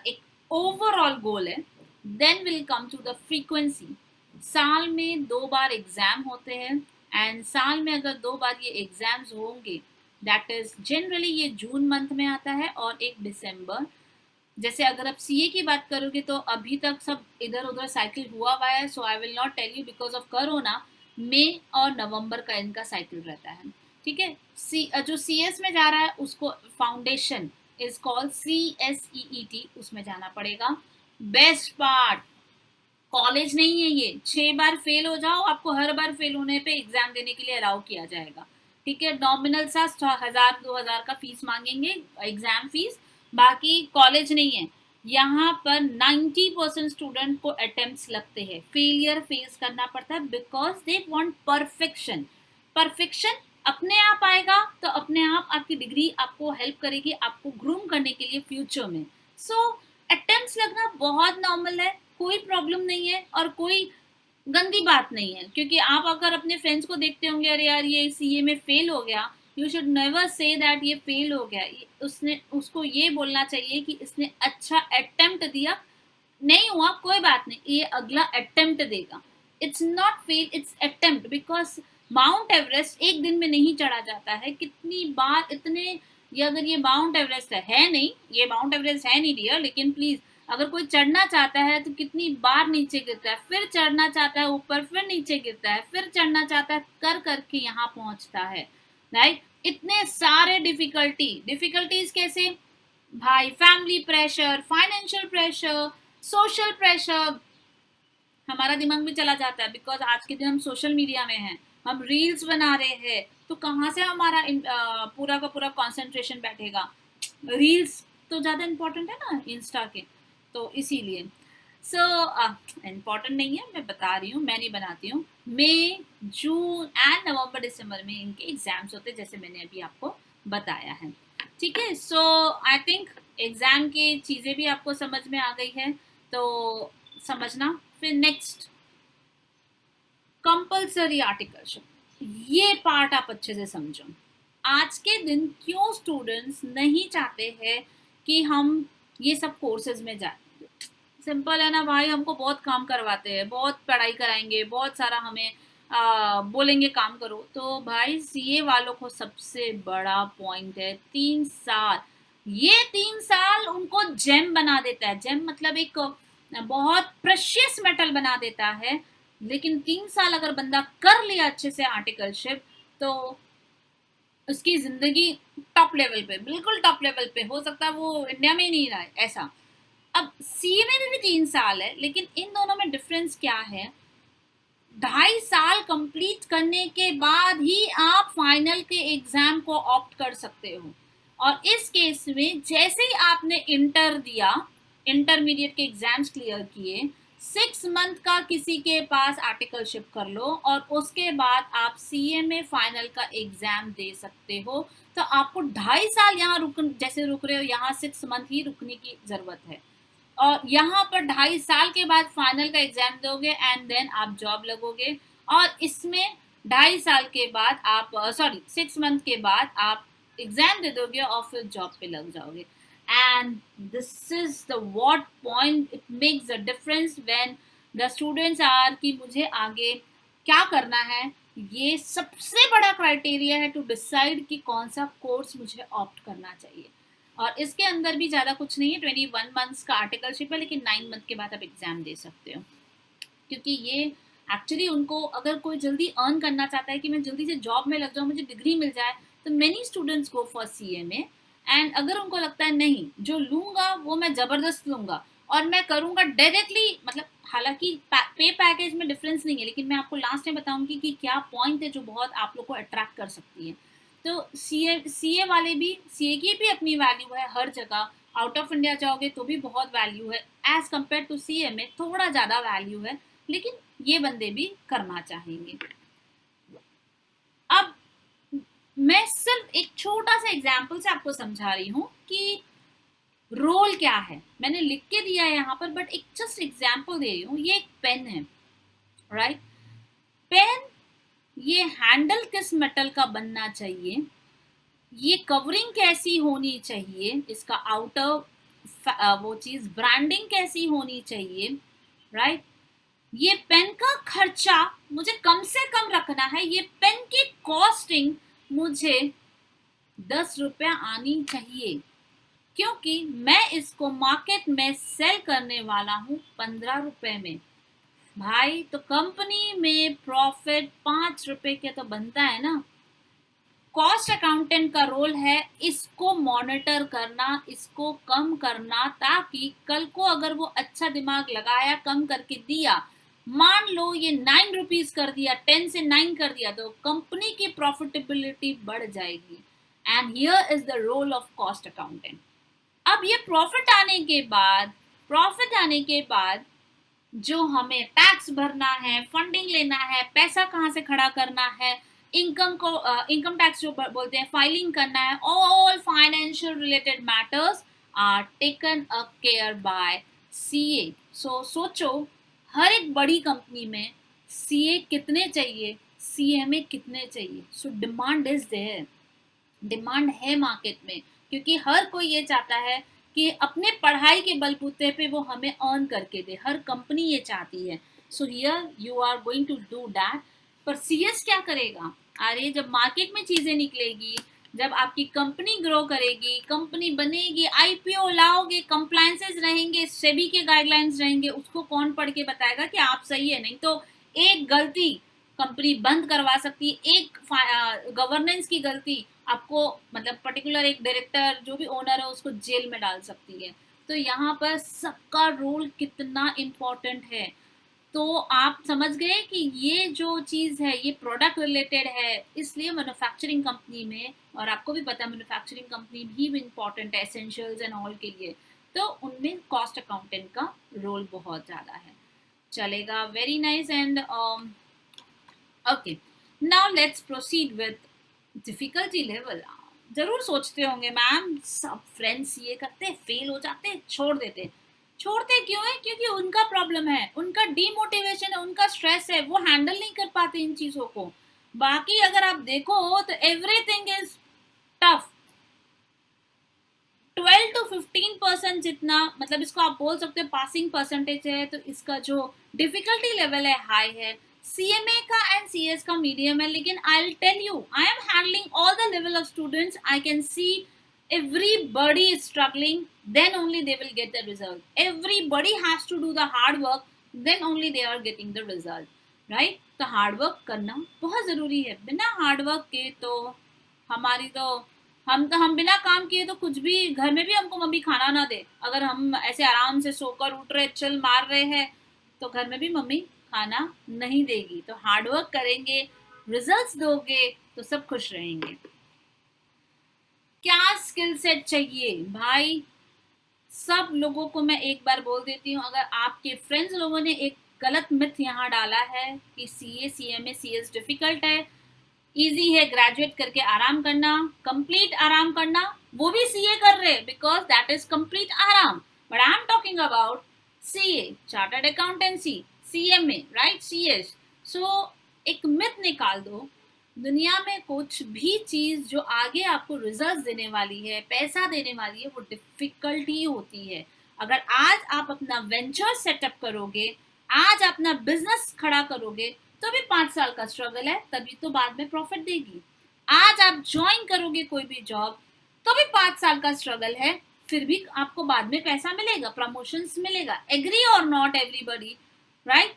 एक ओवरऑल गोल है। Then will come to the frequency. साल में 2 बार एग्जाम होते हैं, एंड साल में अगर 2 बार ये एग्जाम्स होंगे, दैट इज जनरली ये जून मंथ में आता है और एक दिसंबर। जैसे अगर आप सीए की बात करोगे तो अभी तक सब इधर उधर साइकिल हुआ है, so I will not tell you because of corona. मई और नवंबर का इनका साइकिल रहता है। ठीक है, जो सीएस में जा रहा है उसको फाउंडेशन इज कॉल्ड CSEET, उसमें जाना पड़ेगा। बेस्ट पार्ट, कॉलेज नहीं है ये, 6 बार फेल हो जाओ, आपको हर बार फेल होने पे एग्जाम देने के लिए अलाउ किया जाएगा। ठीक है, नॉमिनल सा 1000-2000 का फीस मांगेंगे, एग्जाम फीस, बाकी कॉलेज नहीं है। यहाँ पर 90% स्टूडेंट को अटेम्प्ट्स लगते हैं, फेलियर फेस करना पड़ता है, because they want perfection. Perfection अपने आप आएगा तो अपने आप आपकी डिग्री आपको हेल्प करेगी, आपको ग्रूम करने के लिए फ्यूचर में। सो अटेम्प्ट्स लगना बहुत नॉर्मल है, कोई प्रॉब्लम नहीं है और कोई गंदी बात नहीं है। क्योंकि आप अगर अपने फ्रेंड्स को देखते होंगे, अरे यार ये सीए में फेल हो गया, you should never say that ये फेल हो गया। उसने उसको ये बोलना चाहिए कि इसने अच्छा अटेम्प्ट दिया, नहीं हुआ कोई बात नहीं, ये अगला अटेम्प्ट देगा। It's not fail, it's attempt. Because mount Everest एक दिन में नहीं चढ़ा जाता है, कितनी बार इतने, ये अगर ये माउंट एवरेस्ट है नहीं, ये माउंट एवरेस्ट है नहीं डियर, लेकिन प्लीज अगर कोई चढ़ना चाहता है तो कितनी बार नीचे गिरता है, फिर चढ़ना चाहता है ऊपर, फिर नीचे गिरता है, फिर चढ़ना चाहता है, कर करके यहाँ पहुंचता है। राइट, इतने सारे डिफिकल्टीज कैसे भाई, family pressure, financial pressure, social pressure, हमारा दिमाग भी चला जाता है। बिकॉज आज के दिन हम सोशल मीडिया में हैं, हम रील्स बना रहे हैं, तो कहाँ से हमारा पूरा का पूरा कंसंट्रेशन बैठेगा। रील्स तो ज़्यादा इम्पोर्टेंट है ना इंस्टा के, तो इसीलिए सो इम्पॉर्टेंट नहीं है, मैं बता रही हूँ, मैं नहीं बनाती हूँ। मई, जून एंड नवंबर दिसंबर में इनके एग्जाम्स होते हैं, जैसे मैंने अभी आपको बताया है। ठीक है, सो आई थिंक एग्जाम की चीज़ें भी आपको समझ में आ गई है, तो समझना। फिर नेक्स्ट, कंपल्सरी आर्टिकलशिप, ये पार्ट आप अच्छे से समझो। आज के दिन क्यों स्टूडेंट्स नहीं चाहते हैं कि हम ये सब कोर्सेज में जाए? सिंपल है ना भाई, हमको बहुत काम करवाते हैं, बहुत पढ़ाई कराएंगे, बहुत सारा हमें बोलेंगे काम करो। तो भाई सीए वालों को सबसे बड़ा पॉइंट है 3 साल। ये 3 साल उनको जेम बना देता है, जेम मतलब एक बहुत प्रेशियस मेटल बना देता है। लेकिन 3 साल अगर बंदा कर लिया अच्छे से आर्टिकलशिप, तो उसकी जिंदगी टॉप लेवल पे, बिल्कुल टॉप लेवल पे, हो सकता है वो इंडिया में ही नहीं रहा है ऐसा। अब सीए में भी 3 साल है, लेकिन इन दोनों में डिफरेंस क्या है? 2.5 साल कंप्लीट करने के बाद ही आप फाइनल के एग्जाम को ऑप्ट कर सकते हो। और इस केस में जैसे ही आपने इंटर दिया, इंटरमीडिएट के एग्जाम्स क्लियर किए, 6 मंथ का किसी के पास आर्टिकलशिप कर लो और उसके बाद आप सीए में फाइनल का एग्जाम दे सकते हो। तो आपको 2.5 साल यहाँ जैसे रुक रहे हो, यहाँ 6 मंथ ही रुकने की जरूरत है। और यहाँ पर 2.5 साल के बाद फाइनल का एग्जाम दोगे एंड देन आप जॉब लगोगे। और इसमें 2.5 साल के बाद आप 6 मंथ के बाद आप एग्जाम दे दोगे और फिर जॉब पे लग जाओगे। And this is the what point it makes the difference when the students are कि मुझे आगे क्या करना है। ये सबसे बड़ा क्राइटेरिया है टू डिसाइड कि कौन सा कोर्स मुझे ऑप्ट करना चाहिए। और इसके अंदर भी ज़्यादा कुछ नहीं है, 21 मंथ्स का आर्टिकलशिप है, लेकिन 9 मंथ के बाद आप एग्जाम दे सकते हो। क्योंकि ये एक्चुअली उनको, अगर कोई जल्दी अर्न करना चाहता है कि मैं जल्दी से जॉब में लग जाऊँ, मुझे डिग्री मिल जाए, तो many students go for CA में। एंड अगर उनको लगता है नहीं, जो लूँगा वो मैं ज़बरदस्त लूँगा और मैं करूँगा डायरेक्टली, मतलब हालांकि पे पैकेज में डिफरेंस नहीं है, लेकिन मैं आपको लास्ट में बताऊँगी कि क्या पॉइंट है जो बहुत आप लोग को अट्रैक्ट कर सकती है। तो सीए वाले भी, सीए की भी अपनी वैल्यू है हर जगह, आउट ऑफ इंडिया जाओगे तो भी बहुत वैल्यू है, एज कम्पेयर टू सीए में थोड़ा ज़्यादा वैल्यू है, लेकिन ये बंदे भी करना चाहेंगे। अब मैं सिर्फ एक छोटा सा एग्जाम्पल से आपको समझा रही हूँ कि रोल क्या है, मैंने लिख के दिया है यहाँ पर, बट एक जस्ट एग्जाम्पल दे रही हूँ। ये एक पेन है, राइट? पेन, ये हैंडल किस मेटल का बनना चाहिए, ये कवरिंग कैसी होनी चाहिए, इसका आउटर वो चीज ब्रांडिंग कैसी होनी चाहिए, राइट? ये पेन का खर्चा मुझे कम से कम रखना है, ये पेन की कॉस्टिंग मुझे 10 रुपया आनी चाहिए, क्योंकि मैं इसको मार्केट में सेल करने वाला हूँ 15 रुपए में। भाई तो कंपनी में प्रॉफिट 5 रुपए के तो बनता है ना। कॉस्ट अकाउंटेंट का रोल है इसको मॉनिटर करना, इसको कम करना, ताकि कल को अगर वो अच्छा दिमाग लगाया, कम करके दिया, मान लो ये 9 रुपीज कर दिया, 10 से 9 कर दिया, तो कंपनी की प्रॉफिटेबिलिटी बढ़ जाएगी। And here is the role of cost accountant. अब ये प्रॉफिट आने के बाद जो हमें टैक्स भरना है, फंडिंग लेना है, पैसा कहाँ से खड़ा करना है, इनकम टैक्स जो बोलते हैं, फाइलिंग करना है, all financial related matters are taken a care by CA. सोचो हर एक बड़ी कंपनी में सीए कितने चाहिए, सीएमए कितने चाहिए। So demand is there, demand है मार्केट में, क्योंकि हर कोई ये चाहता है कि अपने पढ़ाई के बलबूते पे वो हमें अर्न करके दे, हर कंपनी ये चाहती है। So here you are going to do that. पर सीएस क्या करेगा? अरे जब मार्केट में चीजें निकलेगी, जब आपकी कंपनी ग्रो करेगी, कंपनी बनेगी, आईपीओ लाओगे, कंप्लायंसेस रहेंगे, सेबी के गाइडलाइंस रहेंगे, उसको कौन पढ़ के बताएगा कि आप सही है? नहीं तो एक गलती कंपनी बंद करवा सकती है, एक गवर्नेंस की गलती आपको, मतलब पर्टिकुलर एक डायरेक्टर जो भी ओनर है उसको जेल में डाल सकती है। तो यहाँ पर सबका रोल कितना इम्पोर्टेंट है। तो आप समझ गए कि ये जो चीज़ है ये प्रोडक्ट रिलेटेड है, इसलिए मैन्युफैक्चरिंग कंपनी में, और आपको भी पता है मैन्युफैक्चरिंग कंपनी भी इम्पोर्टेंट है एसेंशियल्स एंड ऑल के लिए, तो उनमें कॉस्ट अकाउंटेंट का रोल बहुत ज़्यादा है। चलेगा, very nice. And okay, now let's proceed with difficulty level. जरूर सोचते होंगे मैम सब फ्रेंड्स ये करते, फेल हो जाते, छोड़ देते। छोड़ते क्यों है? क्योंकि उनका प्रॉब्लम है, उनका डीमोटिवेशन है, उनका स्ट्रेस है, वो हैंडल नहीं कर पाते इन चीजों को। बाकी अगर आप देखो तो एवरीथिंग इज टफ। 12 to 15% जितना, मतलब इसको आप बोल सकते हो पासिंग परसेंटेज है, तो इसका जो डिफिकल्टी लेवल है हाई है। सीएमए का एंड सीएस का मीडियम है, लेकिन I will tell you I am handling all the level of students, I can see everybody is struggling, then only they will get the result. Everybody has to do the hard work, then only they are getting the result, right? तो hard work करना बहुत ज़रूरी है। बिना hard work के तो हमारी तो हम बिना काम किए तो कुछ भी, घर में भी हमको मम्मी खाना ना दे, अगर हम ऐसे आराम से सोकर उठ रहे, चल मार रहे हैं, तो घर में भी मम्मी खाना नहीं देगी। तो हार्ड वर्क करेंगे, रिजल्ट्स दोगे तो सब खुश रहेंगे। क्या स्किल सेट चाहिए भाई? सब लोगों को मैं एक बार बोल देती हूँ, अगर आपके फ्रेंड्स लोगों ने एक गलत मिथ यहाँ डाला है कि सीए सीएमए सीएस डिफिकल्ट है, इजी है ग्रेजुएट करके आराम करना, कंप्लीट आराम करना, वो भी सीए कर रहे बिकॉज दैट इज कंप्लीट आराम। But I am talking about CA, chartered accountancy, CMA, right, CS. So एक मिथ निकाल दो, दुनिया में कुछ भी चीज जो आगे आपको रिजल्ट देने वाली है, पैसा देने वाली है, वो डिफिकल्ट ही होती है। अगर आज आप अपना वेंचर सेटअप करोगे, आज अपना बिजनेस खड़ा करोगे, तो भी 5 साल का स्ट्रगल है, तभी तो बाद में प्रॉफिट देगी। आज आप ज्वाइन करोगे कोई भी जॉब, तो भी 5 साल का स्ट्रगल है, फिर भी आपको बाद में पैसा मिलेगा, प्रमोशंस मिलेगा। एग्री और नॉट एवरीबडी, राइट?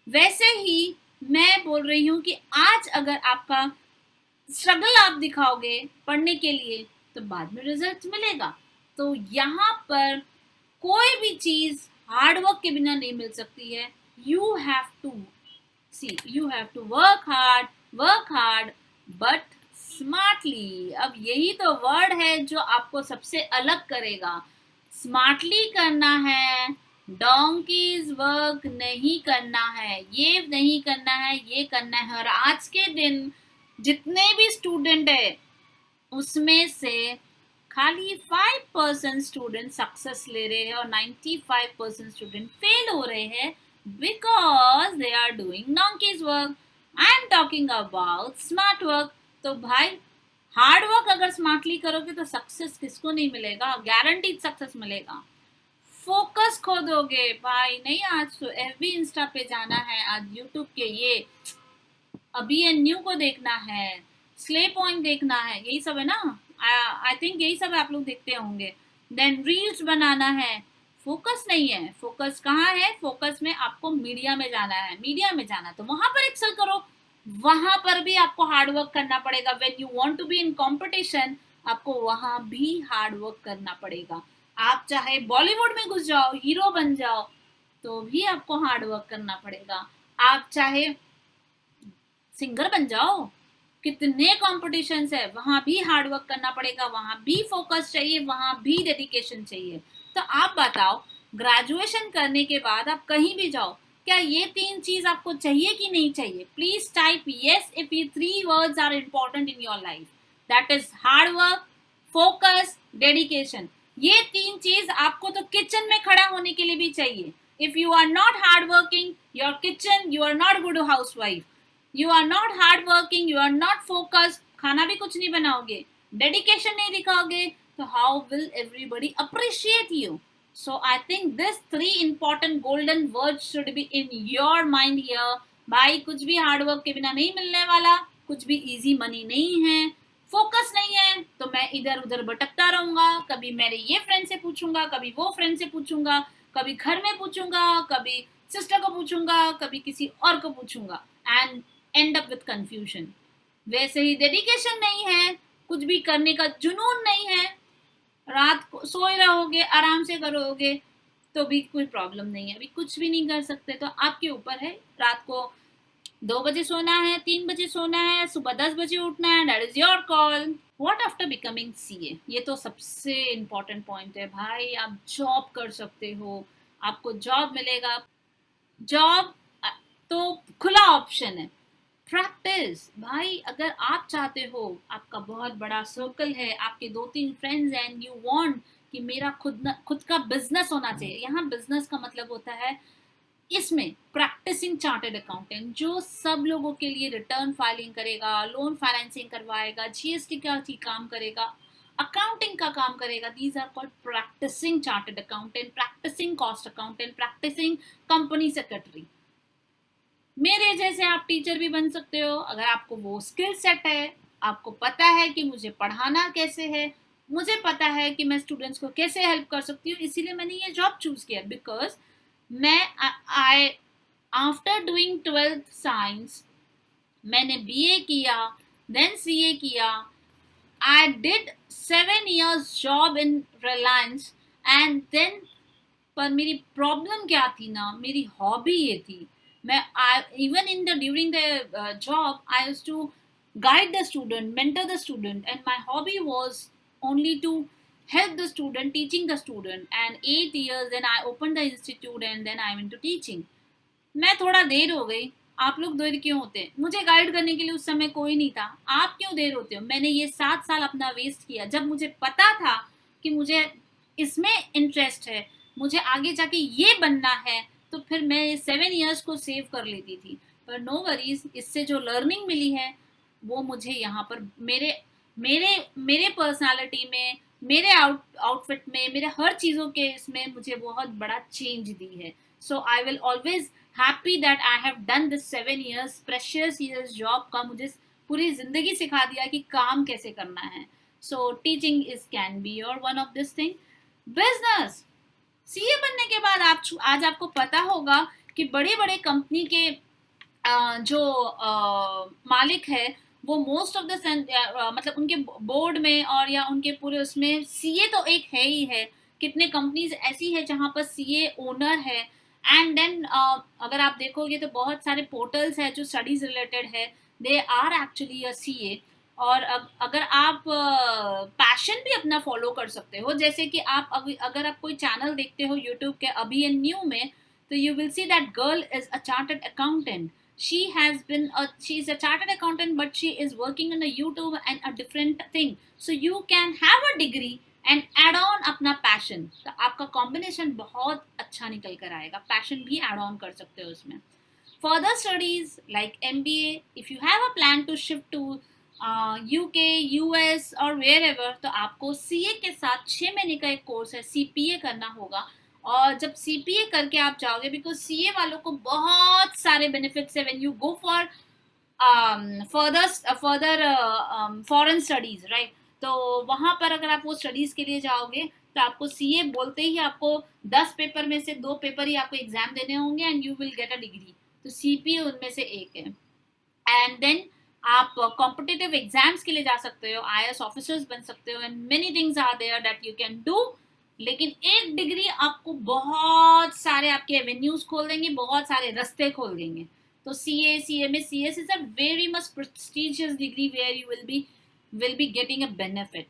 वैसे ही मैं बोल रही हूँ कि आज अगर आपका स्ट्रगल आप दिखाओगे पढ़ने के लिए, तो बाद में रिजल्ट मिलेगा। तो यहाँ पर कोई भी चीज हार्ड वर्क के बिना नहीं मिल सकती है। You have to work hard, but smartly. अब यही तो वर्ड है जो आपको सबसे अलग करेगा। स्मार्टली करना है, डोंकीज वर्क नहीं करना है, ये नहीं करना है, ये करना है। और आज के दिन जितने भी स्टूडेंट है उसमें से खाली 5% स्टूडेंट सक्सेस ले रहे हैं और 95% स्टूडेंट फेल हो रहे हैं because they are doing donkeys work. I am talking about smart work. तो भाई हार्ड वर्क अगर स्मार्टली करोगे तो सक्सेस किसको नहीं मिलेगा, गारंटीड सक्सेस मिलेगा। फोकस खो दोगे भाई, नहीं आज तो एफबी इंस्टा पे जाना है, आज यूट्यूब के ये अभी एन न्यू को देखना है, स्ले पॉइंट देखना है, यही सब है ना। आई थिंक यही सब आप लोग देखते होंगे। देन रील्स बनाना है। फोकस नहीं है। फोकस कहाँ है? फोकस में आपको मीडिया में जाना है। मीडिया में जाना तो वहां पर एक्सेल करो, वहां पर भी आपको हार्ड वर्क करना पड़ेगा। When you want to be in competition आपको वहां भी हार्ड वर्क करना पड़ेगा। आप चाहे बॉलीवुड में घुस जाओ, हीरो बन जाओ, तो भी आपको हार्ड वर्क करना पड़ेगा। आप चाहे सिंगर बन जाओ, कितने कॉम्पिटिशन्स है, वहां भी हार्ड वर्क करना पड़ेगा, वहां भी फोकस चाहिए, वहां भी डेडिकेशन चाहिए। तो आप बताओ, ग्रेजुएशन करने के बाद आप कहीं भी जाओ, क्या ये 3 चीज आपको चाहिए कि नहीं चाहिए? प्लीज टाइप यस इफ ये 3 words are important in your life. That is hard work, focus, dedication. ये 3 चीज आपको तो किचन में खड़ा होने के लिए भी चाहिए। If you are not hard working your kitchen, you are not good housewife. You are not hard working, you are not focused, खाना भी कुछ नहीं बनाओगे, डेडिकेशन नहीं दिखाओगे, तो how will everybody appreciate you? So I think this 3 important golden words should be in your mind here. भाई कुछ भी हार्ड वर्क के बिना नहीं मिलने वाला, कुछ भी इजी मनी नहीं है। फोकस नहीं है तो मैं इधर उधर भटकता रहूंगा, कभी मेरे ये फ्रेंड से पूछूंगा, कभी वो फ्रेंड से पूछूंगा, कभी घर में पूछूंगा, कभी सिस्टर को पूछूंगा, कभी किसी और को पूछूंगा, and and up with confusion. वैसे ही डेडिकेशन नहीं है, कुछ भी करने का जुनून नहीं है, रात को सोए रहोगे, आराम से करोगे तो भी कोई प्रॉब्लम नहीं है। अभी कुछ भी नहीं कर सकते तो आपके ऊपर है। रात को 2 बजे सोना है, 3 बजे सोना है, सुबह 10 बजे उठना है, that is your call. What after becoming CA? ये तो सबसे इंपॉर्टेंट पॉइंट है भाई। आप जॉब कर सकते हो, आपको जॉब मिलेगा। जॉब तो खुला ऑप्शन है। प्रैक्टिस भाई, अगर आप चाहते हो, आपका बहुत बड़ा सर्कल है, आपके 2-3 फ्रेंड्स एंड यू वांट कि मेरा खुद का बिजनेस होना चाहिए। यहाँ बिजनेस का मतलब होता है इसमें प्रैक्टिसिंग चार्टर्ड अकाउंटेंट, जो सब लोगों के लिए रिटर्न फाइलिंग करेगा, लोन फाइनेंसिंग करवाएगा, जीएसटी का काम करेगा, अकाउंटिंग का काम करेगा। These are called practising chartered accountant, practising cost accountant, practising company secretary. मेरे जैसे आप टीचर भी बन सकते हो अगर आपको वो स्किल सेट है। आपको पता है कि मुझे पढ़ाना कैसे है, मुझे पता है कि मैं स्टूडेंट्स को कैसे हेल्प कर सकती हूँ, इसीलिए मैंने ये जॉब चूज किया। बिकॉज मैं I after doing 12th science मैंने बीए किया, देन सीए किया। I did 7 years job in Reliance and then, पर मेरी प्रॉब्लम क्या थी ना, मेरी हॉबी ये थी। मैं even in the during the job I used to guide the student, mentor the student, and my hobby was only to help the student, teaching the student. And 8 years then I opened the institute and then I went to teaching. मैं थोड़ा देर हो गई। आप लोग देर क्यों होते हैं? मुझे गाइड करने के लिए उस समय कोई नहीं था। आप क्यों देर होते हो? मैंने ये 7 साल अपना वेस्ट किया। जब मुझे पता था कि मुझे इसमें इंटरेस्ट है, मुझे आगे जाके ये बनना है, तो फिर मैं 7 years को सेव कर लेती थी। पर नो वरीज, इससे जो लर्निंग मिली है वो मुझे यहाँ पर मेरे मेरे मेरे पर्सनालिटी में, मेरे आउटफिट में, मेरे हर चीज़ों के इसमें मुझे बहुत बड़ा चेंज दी है। So I will always happy that I have done this 7 years precious years job का मुझे पूरी जिंदगी सिखा दिया कि काम कैसे करना है। So teaching is can be your one of this thing. Business, CA बनने के बाद आप आज आपको पता होगा कि बड़े बड़े कंपनी के जो मालिक है वो मोस्ट ऑफ द मतलब उनके बोर्ड में और या उनके पूरे उसमें सीए तो एक है ही है। कितने कंपनीज ऐसी है जहां पर सीए ओनर है। एंड देन अगर आप देखोगे तो बहुत सारे पोर्टल्स है जो स्टडीज रिलेटेड है, they are actually a CA. और अगर आप पैशन भी अपना फॉलो कर सकते हो, जैसे कि आप अगर आप कोई चैनल देखते हो यूट्यूब के अभी एंड न्यू में, तो you will see that girl is a chartered accountant. She is a chartered accountant, but she is working on a YouTube and a different thing. So you can have a degree and add on अपना passion. तो आपका combination बहुत अच्छा निकल कर आएगा. Passion भी add on कर सकते हो उसमें. Further studies like MBA, if you have a plan to shift to UK, US और wherever, तो आपको CA के साथ 6 महीने का एक कोर्स है, CPA करना होगा. और जब CPA करके आप जाओगे, बिकॉज CA वालों को बहुत सारे बेनिफिट्स है when you go for further foreign studies, right. तो वहाँ पर अगर आप वो स्टडीज के लिए जाओगे, तो आपको CA बोलते ही आपको 10 पेपर में से 2 पेपर ही आपको एग्जाम देने होंगे and you will get a degree. तो CPA उनमें से एक है. एंड देन आप कॉम्पिटिटिव एग्जाम्स के लिए जा सकते हो, IAS ऑफिसर्स बन सकते हो, and many things are there that you can do. लेकिन एक डिग्री आपको बहुत सारे आपके एवेन्यूज खोल देंगे, बहुत सारे रास्ते खोल देंगे. तो CA, CMA, CS is a very much prestigious degree where you will be getting a benefit.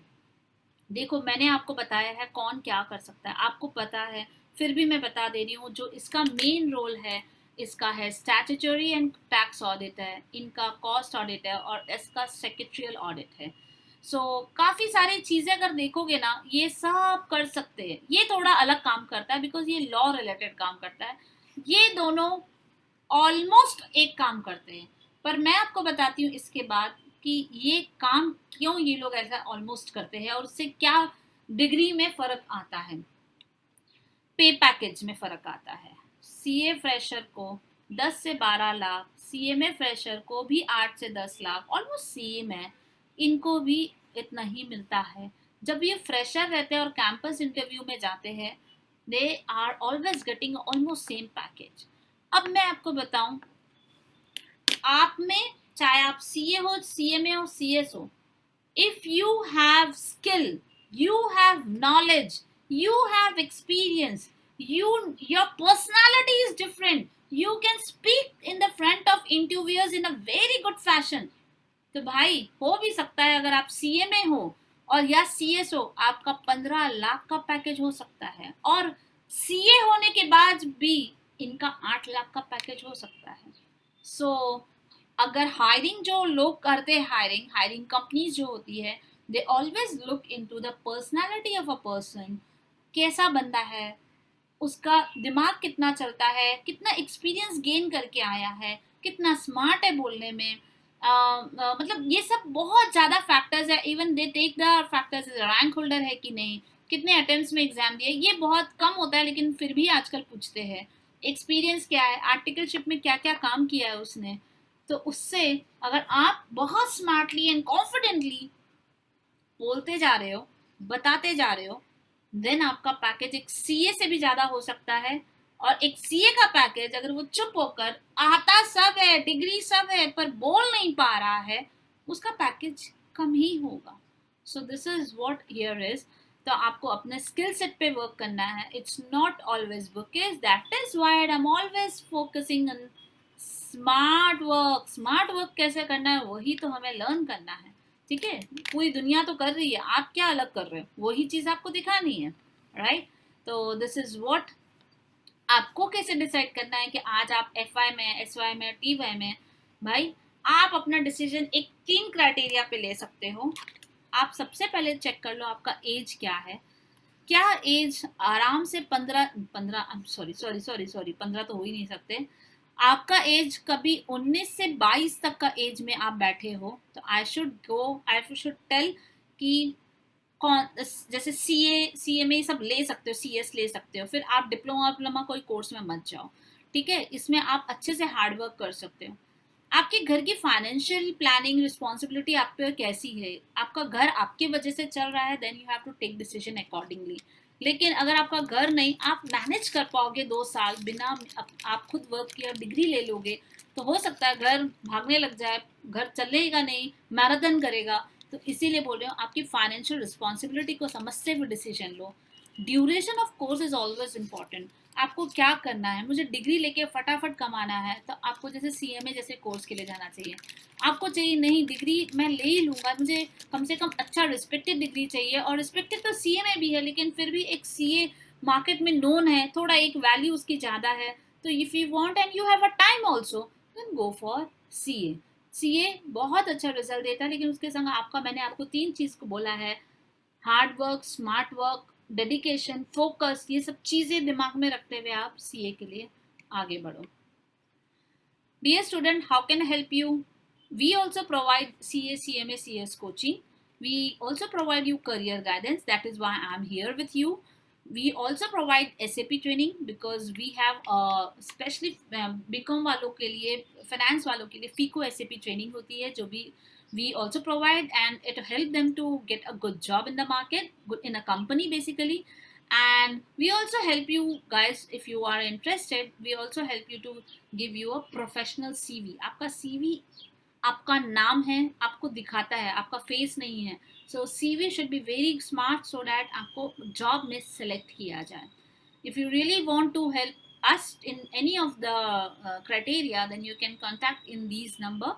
देखो, मैंने आपको बताया है कौन क्या कर सकता है, आपको पता है, फिर भी मैं बता दे रही हूँ. जो इसका मेन रोल है, इसका है स्टैट्यूटरी एंड टैक्स ऑडिट है, इनका कॉस्ट ऑडिट है, और इसका सेक्रेटरियल ऑडिट है. सो काफ़ी सारी चीज़ें अगर देखोगे ना, ये सब कर सकते हैं. ये थोड़ा अलग काम करता है बिकॉज ये लॉ रिलेटेड काम करता है. ये दोनों ऑलमोस्ट एक काम करते हैं. पर मैं आपको बताती हूँ इसके बाद कि ये काम क्यों ये लोग ऐसा ऑलमोस्ट करते हैं और उससे क्या डिग्री में फ़र्क आता है, पे पैकेज में फ़र्क आता है. CA फ्रेशर को 10 से 12 लाख, CMA फ्रेशर को भी 8 से 10 लाख, ऑलमोस्ट सेम है. इनको भी इतना ही मिलता है. जब ये फ्रेशर रहते हैं और कैंपस इंटरव्यू में जाते हैं, they are always getting almost same package. अब मैं आपको बताऊं, आप में चाहे आप CA हो, CMA हो, CS हो, if you have skill, you have knowledge, you have experience, your personality is different, you can speak in the front of interviewers in a very good fashion. तो भाई हो भी सकता है अगर आप CMA हो और या CS हो, आपका 15 लाख का पैकेज हो सकता है, और CA होने के बाद भी इनका 8 लाख का पैकेज हो सकता है. सो अगर हायरिंग जो लोग करते हैं, हायरिंग कंपनीज जो होती है, they always look into the personality of a person. कैसा बंदा है, उसका दिमाग कितना चलता है, कितना एक्सपीरियंस गेन करके आया है, कितना स्मार्ट है बोलने में. मतलब ये सब बहुत ज़्यादा फैक्टर्स है. Even they take the factors, rank holder है कि नहीं, कितने अटेम्प्ट्स में एग्जाम दिए, ये बहुत कम होता है लेकिन फिर भी आजकल पूछते हैं. एक्सपीरियंस क्या है, आर्टिकलशिप में क्या क्या काम किया है उसने. तो उससे अगर आप बहुत स्मार्टली एंड कॉन्फिडेंटली बोलते जा रहे हो, बताते जा रहे हो, देन आपका पैकेज एक CA से भी ज़्यादा हो सकता है. और एक CA का पैकेज अगर वो चुप होकर आता सब है, डिग्री सब है, पर बोल नहीं पा रहा है, उसका पैकेज कम ही होगा. So this is what here is. तो आपको अपने स्किल सेट पे वर्क करना है. It's not always bouquets. That is why I am always focusing on smart work. Smart work कैसे करना है वही तो हमें लर्न करना है. ठीक है, पूरी दुनिया तो कर रही है, आप क्या अलग कर रहे हो, वही चीज़ आपको दिखानी है, राइट. तो दिस इज व्हाट आपको कैसे डिसाइड करना है कि आज आप FY में, SY में, TY में. भाई आप अपना डिसीजन एक 3 क्राइटेरिया पे ले सकते हो. आप सबसे पहले चेक कर लो आपका एज क्या है. क्या एज आराम से 15 15 तो हो ही नहीं सकते. आपका एज कभी 19 से 22 तक का एज में आप बैठे हो, तो आई शुड टेल कि कौन, जैसे CMA सब ले सकते हो, CS ले सकते हो, फिर आप डिप्लोमा कोई कोर्स में मत जाओ. ठीक है, इसमें आप अच्छे से हार्ड वर्क कर सकते हो. आपके घर की फाइनेंशियल प्लानिंग रिस्पॉन्सिबिलिटी आप पे कैसी है, आपका घर आपके वजह से चल रहा है, then you have to take decision accordingly. लेकिन अगर आपका घर नहीं, आप मैनेज कर पाओगे 2 साल बिना आप खुद वर्क किया डिग्री ले लोगे, तो हो सकता है घर भागने लग जाए, घर चलेगा नहीं, मैराथन करेगा. तो इसीलिए बोल रही हूँ, आपकी फाइनेंशियल रिस्पॉन्सिबिलिटी को समझते हुए decision low. Duration of course is always important. आपको क्या करना है, मुझे डिग्री लेके फटाफट कमाना है, तो आपको जैसे सीएमए जैसे कोर्स के लिए जाना चाहिए। आपको चाहिए नहीं डिग्री मैं ले ही लूँगा, मुझे कम से कम अच्छा रिस्पेक्टेड डिग्री चाहिए, और रिस्पेक्टेड तो सीएमए भी है लेकिन फिर भी एक सीए मार्केट में नोन है, थोड़ा एक वैल्यू उसकी ज़्यादा है। तो if you want and you have a time also, then go for CA. CA बहुत अच्छा रिजल्ट देता है, लेकिन उसके संग आपका, मैंने आपको 3 चीज़ को बोला है, hard work, smart work, dedication, focus, ये सब चीज़ें दिमाग में रखते हुए आप सीए के लिए आगे बढ़ो। Dear student, how can I help you? We also provide CA, CMA, CS coaching. We also provide you career guidance. That is why I'm here with you. We also provide SAP training because we have especially BCom वालों के लिए, finance वालों के लिए FICO SAP training होती है, जो भी we also provide, and it help them to get a good job in the market, good in a company basically. And we also help you guys, if you are interested, we also help you to give you a professional CV. आपका CV आपका नाम है, आपको दिखाता है, आपका face नहीं है। सो CV should be very smart so that आपको जॉब में सेलेक्ट किया जाए। If you really want to help us in any of the criteria, then you can contact in these number.